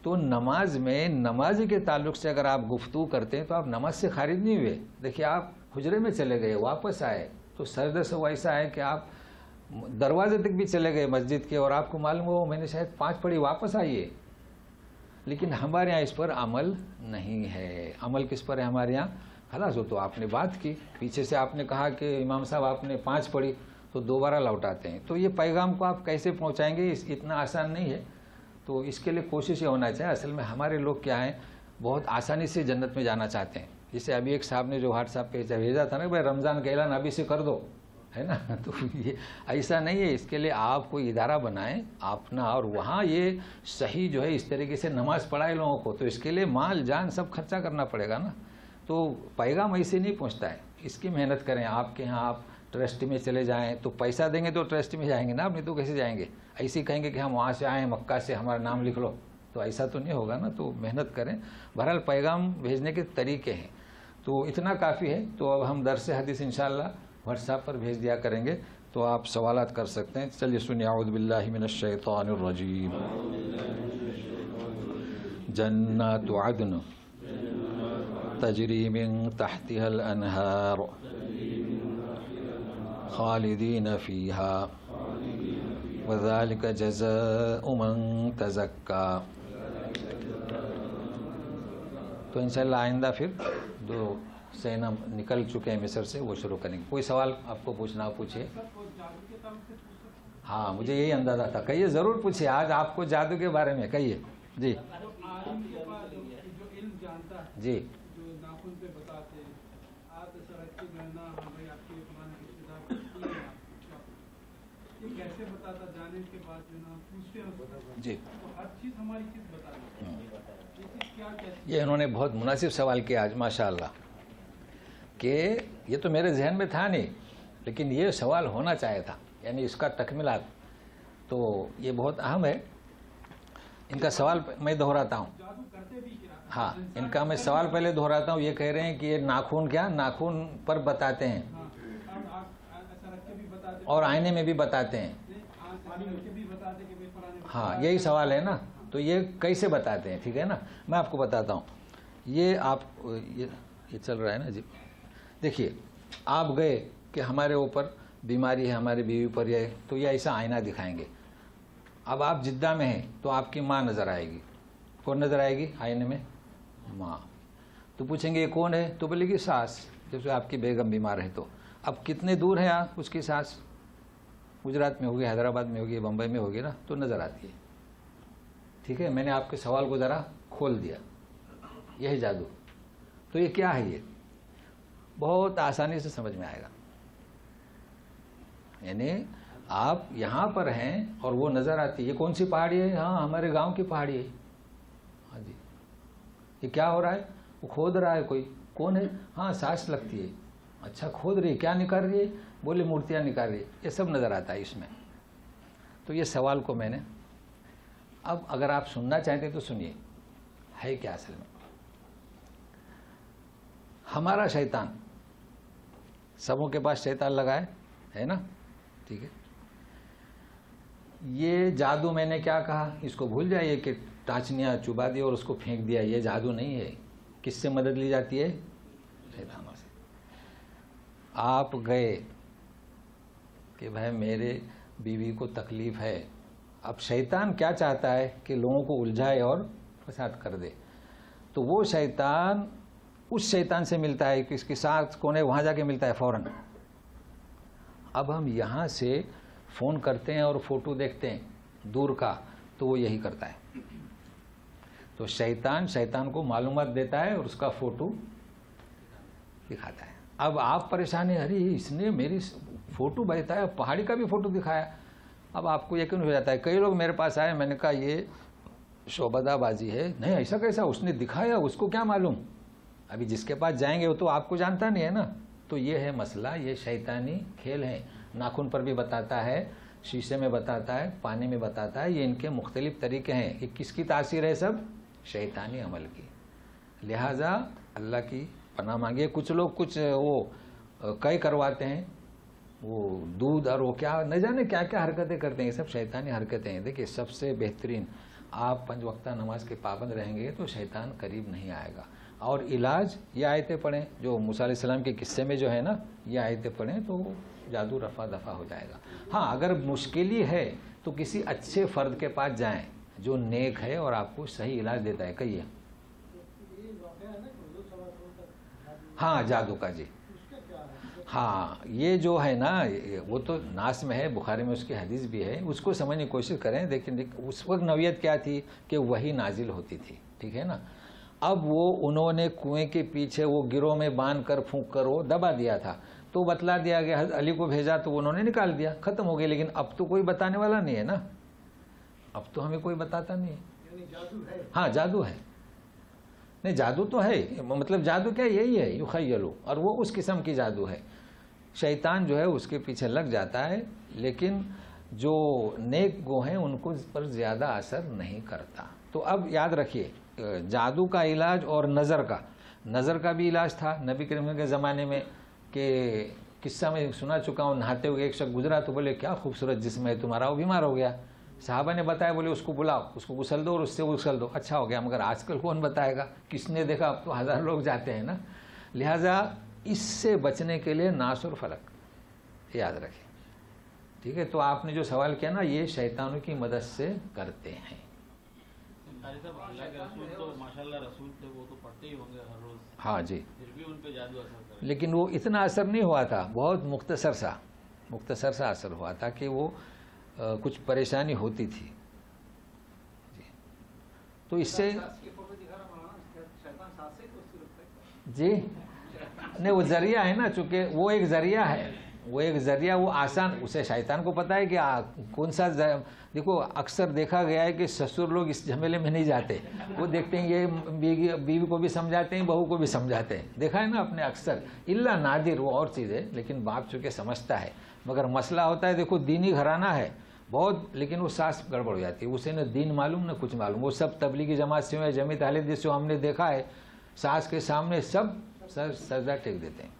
تو نماز میں نمازی کے تعلق سے اگر آپ گفتگو کرتے ہیں تو آپ نماز سے خارج نہیں ہوئے. دیکھیے آپ حجرے میں چلے گئے، واپس آئے، تو سجدہ سہو ایسا ہے کہ آپ دروازے تک بھی چلے گئے مسجد کے، اور آپ کو معلوم ہو میں نے شاید 5 پڑھی، واپس آئیے. لیکن ہمارے یہاں اس پر عمل نہیں ہے. عمل کس پر ہے ہمارے یہاں؟ خلاص ہو تو آپ نے بات کی، پیچھے سے آپ نے کہا کہ امام صاحب آپ نے 5 پڑھی، تو دوبارہ لوٹاتے ہیں. تو یہ پیغام کو آپ کیسے پہنچائیں گے؟ اتنا آسان نہیں ہے. تو اس کے لیے کوشش یہ ہونا چاہیے. اصل میں ہمارے لوگ کیا ہیں، بہت آسانی سے جنت میں جانا چاہتے ہیں. جیسے ابھی ایک صاحب نے جو واٹس ایپ پہ بھیجا تھا نا، بھائی رمضان کا اعلان ابھی سے کر دو، ہے نا. تو یہ ایسا نہیں ہے. اس کے لیے آپ کوئی ادارہ بنائیں اپنا، اور وہاں یہ صحیح جو ہے اس طریقے سے نماز پڑھائے لوگوں کو. تو اس کے لیے مال جان سب خرچہ کرنا پڑے گا نا. تو پیغام ایسے نہیں پہنچتا ہے. اس کی محنت کریں. آپ کے ہاں آپ ٹرسٹ میں چلے جائیں تو پیسہ دیں گے تو ٹرسٹ میں جائیں گے نا. آپ نہیں تو کیسے جائیں گے؟ ایسے کہیں گے کہ ہم وہاں سے آئیں مکہ سے، ہمارا نام لکھ لو. تو ایسا تو نہیں ہوگا نا. تو محنت کریں. بہرحال پیغام بھیجنے کے طریقے ہیں. تو اتنا کافی ہے. تو اب ہم درس حدیث انشاءاللہ واٹس ایپ پر بھیج دیا کریں گے. تو آپ سوالات کر سکتے ہیں. چلیے سنیے. اعوذ باللہ من الشیطان الرجیم. جنات عدن تجری من تحتها الانہار خالدین فیہا وذالک جزاء من تزکا. تو انشاءاللہ آئندہ پھر جو سینا نکل چکے ہیں مصر سے وہ شروع کریں گے. کوئی سوال آپ کو پوچھنا پوچھیے. ہاں مجھے یہی اندازہ تھا. کہیے ضرور پوچھیے, آج آپ کو جادو کے بارے میں کہیے. جی جی جی یہ انہوں نے بہت مناسب سوال کیا آج ماشاء اللہ, کہ یہ تو میرے ذہن میں تھا نہیں لیکن یہ سوال ہونا چاہیے تھا, یعنی اس کا تکملات. تو یہ بہت اہم ہے. ان کا سوال میں دہراتا ہوں. ہاں ان کا میں سوال پہلے دہراتا ہوں. یہ کہہ رہے ہیں کہ یہ ناخون کیا ناخون پر بتاتے ہیں اور آئینے میں بھی بتاتے ہیں. ہاں یہی سوال ہے نا. تو یہ کیسے بتاتے ہیں؟ ٹھیک ہے نا, میں آپ کو بتاتا ہوں. یہ آپ یہ چل رہا ہے نا. جی دیکھیے, آپ گئے کہ ہمارے اوپر بیماری ہے, ہماری بیوی پر یہ, تو یہ ایسا آئینہ دکھائیں گے. اب آپ جدہ میں ہیں تو آپ کی ماں نظر آئے گی. کون نظر آئے گی آئینے میں؟ ماں. تو پوچھیں گے یہ کون ہے؟ تو بولے گی ساس, جیسے آپ کی بیگم بیمار ہے. تو اب کتنے دور ہے آپ اس کی ساس؟ گجرات میں ہوگی, حیدرآباد میں ہوگی, بمبئی میں ہوگی نا, تو نظر آتی ہے. ٹھیک ہے, میں نے آپ کے سوال کو ذرا کھول دیا. یہی جادو. تو یہ کیا ہے؟ یہ بہت آسانی سے سمجھ میں آئے گا. یعنی آپ یہاں پر ہیں اور وہ نظر آتی ہے. یہ کون سی پہاڑی ہے؟ ہاں ہمارے گاؤں کی پہاڑی ہے. ہاں جی. یہ کیا ہو رہا ہے؟ وہ کھود رہا ہے کوئی. کون ہے؟ ہاں سانس لگتی ہے. اچھا کھود رہی ہے, کیا نکال رہی ہے؟ بولے مورتیاں نکال رہی ہے. یہ سب نظر آتا ہے اس میں. تو یہ سوال کو میں نے, اب اگر آپ سننا چاہتے تو سنیے ہے کیا اصل میں. ہمارا شیطان, سبوں کے پاس شیطان لگا ہے نا, ٹھیک ہے. یہ جادو میں نے کیا کہا, اس کو بھول جائیے کہ ٹانچنیاں چبا دی اور اس کو پھینک دیا. یہ جادو نہیں ہے. کس سے مدد لی جاتی ہے؟ شیطانوں سے. آپ گئے کہ بھائی میرے بیوی کو تکلیف ہے. اب شیطان کیا چاہتا ہے کہ لوگوں کو الجھائے اور فساد کر دے. تو وہ شیطان اس شیطان سے ملتا ہے کہ اس کے ساتھ کون ہے, وہاں جا کے ملتا ہے فوراً. اب ہم یہاں سے فون کرتے ہیں اور فوٹو دیکھتے ہیں دور کا, تو وہ یہی کرتا ہے. تو شیطان کو معلومات دیتا ہے اور اس کا فوٹو دکھاتا ہے. اب آپ پریشان ہیں, ارے اس نے میری فوٹو بھیجتا ہے, پہاڑی کا بھی فوٹو دکھایا. اب آپ کو یقین ہو جاتا ہے. کئی لوگ میرے پاس آئے, میں نے کہا یہ شعبدہ بازی ہے. نہیں ایسا کیسا, اس نے دکھایا, اس کو کیا معلوم. ابھی جس کے پاس جائیں گے وہ تو آپ کو جانتا نہیں ہے نا. تو یہ ہے مسئلہ, یہ شیطانی کھیل ہیں. ناخن پر بھی بتاتا ہے, شیشے میں بتاتا ہے, پانی میں بتاتا ہے. یہ ان کے مختلف طریقے ہیں. یہ کس کی تاثیر ہے؟ سب شیطانی عمل کی. لہٰذا اللہ کی پناہ مانگیے. کچھ لوگ کچھ وہ کئی کرواتے ہیں, وہ دودھ اور وہ کیا نہ جانے کیا کیا حرکتیں کرتے ہیں. یہ سب شیطانی حرکتیں ہیں. دیکھیے سب سے بہترین, آپ 5 وقتہ نماز کے پابند رہیں گے تو شیطان قریب نہیں آئے گا. اور علاج یہ آیتیں پڑھیں جو موسیٰ علیہ السلام کے قصے میں جو ہے نا, یہ آیتیں پڑھیں تو جادو رفع دفع ہو جائے گا. ہاں اگر مشکل ہی ہے تو کسی اچھے فرد کے پاس جائیں جو نیک ہے اور آپ کو صحیح علاج دیتا ہے. کہیے. ہاں جادو کا. جی ہاں یہ جو ہے نا وہ تو ناس میں ہے, بخاری میں اس کی حدیث بھی ہے. اس کو سمجھنے کی کوشش کریں. لیکن اس وقت نوعیت کیا تھی کہ وہی نازل ہوتی تھی. ٹھیک ہے نا. اب وہ انہوں نے کنویں کے پیچھے وہ گروہ میں باندھ کر پھونک کر وہ دبا دیا تھا. تو بتلا دیا گیا, حضرت علی کو بھیجا تو انہوں نے نکال دیا, ختم ہو گئی. لیکن اب تو کوئی بتانے والا نہیں ہے نا. اب تو ہمیں کوئی بتاتا نہیں ہے. ہاں جادو ہے. نہیں جادو تو ہے, مطلب جادو کیا یہی ہے یخیلو, اور وہ اس قسم کی جادو ہے. شیطان جو ہے اس کے پیچھے لگ جاتا ہے, لیکن جو نیک گو ہیں ان کو پر زیادہ اثر نہیں کرتا. تو اب یاد رکھیے جادو کا علاج اور نظر کا بھی علاج تھا نبی کریم کے زمانے میں. کہ قصہ میں سنا چکا ہوں, نہاتے ہوئے ایک شخص گزرا تو بولے کیا خوبصورت جسم ہے تمہارا, وہ بیمار ہو گیا. صحابہ نے بتایا، بولے اس کو بلاؤ، اس کو غسل دو اور اس سے غسل دو، اچھا ہو گیا۔ مگر آج کل کون بتائے گا، کس نے دیکھا، اب تو 1000 لوگ جاتے ہیں نا۔ لہٰذا اس سے بچنے کے لیے ناس اور فلق یاد رکھیں، ٹھیک ہے۔ تو آپ نے جو سوال کیا نا، یہ شیطانوں کی مدد سے کرتے ہیں۔ اللہ کے رسول تو ماشاءاللہ رسول تھے، وہ تو پڑھتے ہی ہوں گے ہر روز، ہاں جی، پھر بھی ان پہ جادو اثر کرے؟ لیکن وہ اتنا اثر نہیں ہوا تھا، بہت مختصر سا اثر ہوا تھا کہ وہ کچھ پریشانی ہوتی تھی جی۔ تو اس سے جی نہیں، وہ ذریعہ ہے نا، چونکہ وہ ایک ذریعہ ہے، وہ آسان، اسے شیطان کو پتا ہے کہ کون سا دیکھو اکثر دیکھا گیا ہے کہ سسر لوگ اس جھمیلے میں نہیں جاتے، وہ دیکھتے ہیں یہ بیوی کو بھی سمجھاتے ہیں، بہو کو بھی سمجھاتے ہیں، دیکھا ہے نا اپنے اکثر، الا نادر وہ اور چیز ہے، لیکن باپ چونکہ سمجھتا ہے۔ مگر مسئلہ ہوتا ہے، دیکھو دینی گھرانہ ہے بہت، لیکن وہ ساس گڑبڑ ہو جاتی ہے، اسے نہ دین معلوم نہ کچھ معلوم، وہ سب تبلیغی جماعت سے ہوئے، جمیعت اہل حدیث سے ہم نے دیکھا ہے، ساس کے سامنے سب سجدہ ٹیک دیتے ہیں۔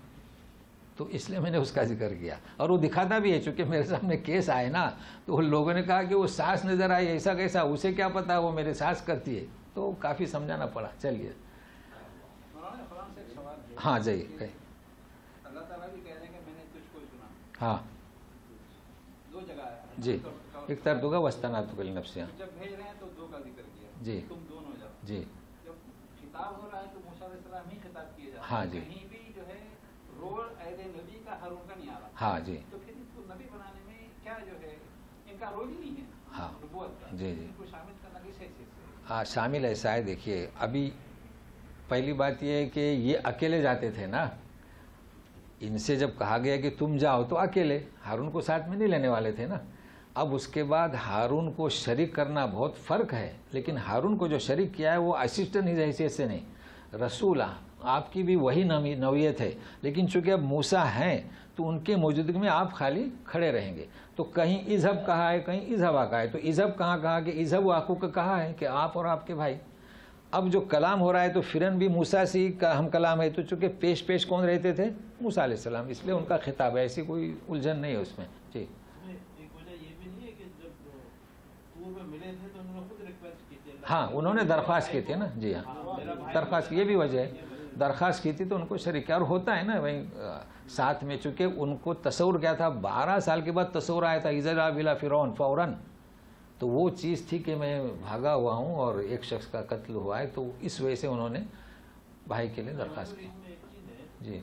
تو اس لیے میں نے اس کا ذکر کیا، اور وہ دکھاتا بھی ہے، چونکہ میرے سامنے کیس آئے نا، تو ان لوگوں نے کہا کہ وہ ساس نظر آئی، ایسا کیسا، اسے کیا پتا وہ میرے ساس کرتی ہے، تو کافی سمجھانا پڑا۔ چلیے ہاں جی، اللہ تعالیٰ بھی کہہ رہے ہیں کہ میں نے تجھ کو چنا، ہاں دو جگہ ہے جی، اختار دو گا وسطنا تو کل نفسیاں جب بھیج رہے ہیں تو دو کا ذکر کیا جی تم دونوں جاؤ، جی جب خطاب ہو رہا ہے تو موسیٰ علیہ السلام ہی خطاب کیے جاتے ہیں، ہاں جی، کہیں بھی جو ہے رول عہد نبی کا ہارون کا نہیں آ رہا، ہاں جی، تو پھر اس کو نبی بنانے میں کیا جو ہے ان کا رول ہی نہیں ہے، ہاں نبوت کا، جی جی، ان کو شامل کرنا کس حیثیت سے؟ ہاں شامل ایسا ہے، دیکھیے ابھی پہلی بات یہ ہے کہ یہ اکیلے جاتے تھے نا، ان سے جب کہا گیا کہ تم جاؤ تو اکیلے، ہارون کو ساتھ میں نہیں لینے والے تھے نا۔ اب اس کے بعد ہارون کو شریک کرنا بہت فرق ہے، لیکن ہارون کو جو شریک کیا ہے وہ اسسٹنٹ ہی حیثیت سے نہیں، رسول آپ کی بھی وہی نوعیت ہے، لیکن چونکہ اب موسیٰ ہیں تو ان کے موجودگی میں آپ خالی کھڑے رہیں گے۔ تو کہیں اذهب کہا ہے، کہیں اذهب کہا ہے، تو اذهب کہاں کہا کہ اذهب واقو کا کہا ہے کہ آپ اور آپ کے بھائی۔ اب جو کلام ہو رہا ہے تو فرعون بھی موسیٰ سے کا ہم کلام ہے، تو چونکہ پیش کون رہتے تھے؟ موسیٰ علیہ السلام، اس لیے ان کا خطاب ہے، ایسی کوئی الجھن نہیں ہے اس میں جی۔ ایک وجہ یہ بھی نہیں ہے کہ جب طور میں ملے تھے تو انہوں نے خود ریکویسٹ کی تھی، ہاں انہوں نے درخواست کی تھی نا، جی ہاں درخواست کی، یہ بھی وجہ ہے، درخواست کی تھی تو ان کو شریک کیا، اور ہوتا ہے نا بھائی ساتھ میں، چونکہ ان کو تصور کیا تھا، 12 سال کے بعد تصور آیا تھا اذهب الى فرعون فوراً، تو وہ چیز تھی کہ میں بھاگا ہوا ہوں اور ایک شخص کا قتل ہوا ہے، تو اس وجہ سے انہوں نے بھائی کے لیے درخواست کی جی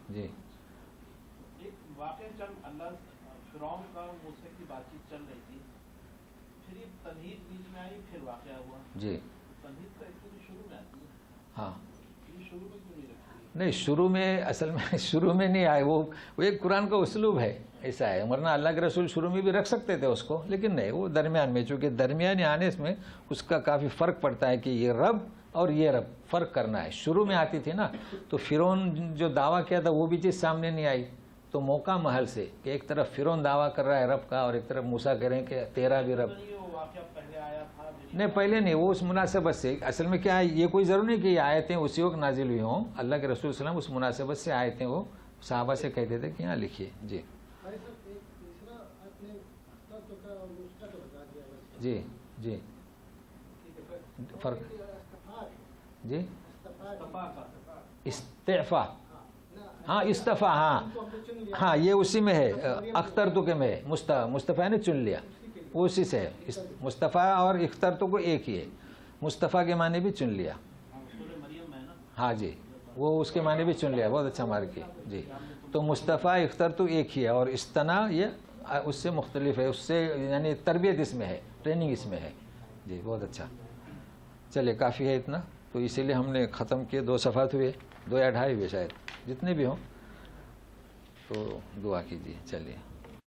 جی۔ ایک واقعہ چل اللہ فرعون کا موسیٰ کی بات چیت چل رہی تھی، پھر یہ تمہید بیچ میں آئی، پھر واقعہ ہوا جی تمہید کا ایک شروع میں آتی ہے، ہاں یہ شروع میں کیوں نہیں رکھتی؟ نہیں، شروع میں اصل میں شروع میں نہیں آئے، وہ ایک قرآن کا اسلوب ہے، ایسا ہے، ورنہ اللہ کے رسول شروع میں بھی رکھ سکتے تھے اس کو، لیکن نہیں، وہ درمیان میں، چونکہ درمیان آنے میں اس کا کافی فرق پڑتا ہے کہ یہ رب اور یہ رب فرق کرنا ہے۔ شروع میں آتی تھی نا، تو فرعون جو دعویٰ کیا تھا وہ بھی چیز سامنے نہیں آئی، تو موقع محل سے کہ ایک طرف فرعون دعویٰ کر رہا ہے رب کا، اور ایک طرف موسیٰ کہہ رہے ہیں کہ تیرا بھی رب۔ یہ واقعہ پہلے آیا تھا، نہیں پہلے نہیں، وہ اس مناسبت سے، اصل میں کیا ہے، یہ کوئی ضرور نہیں کہ یہ آیتیں اسی وقت نازل ہوئی ہوں، اللہ کے رسول صلی اللہ علیہ وسلم اس مناسبت سے آیتیں وہ صحابہ سے کہتے تھے کہ یہاں لکھیے جی جی جی فرق جی استعفا، ہاں استفا، ہاں یہ اسی میں ہے، اخترتو کے میں ہے، مصطفیٰ نے چن لیا، وہ اسی سے ہے، مصطفیٰ اور اخترتو کو ایک ہی ہے، مصطفیٰ کے معنی بھی چن لیا، ہاں جی وہ اس کے معنی بھی چن لیا، بہت اچھا مار کیا جی۔ تو مصطفیٰ اخترتو ایک ہی ہے، اور استنا یہ اس سے مختلف ہے، اس سے یعنی تربیت اس میں ہے، ٹریننگ اس میں ہے جی، بہت اچھا۔ چلے کافی ہے اتنا، تو اسی لیے ہم نے ختم کیے، 2 صفحات ہوئے، 2 یا 2.5 ہوئے شاید، جتنے بھی ہوں، تو دعا کیجیے، چلیے۔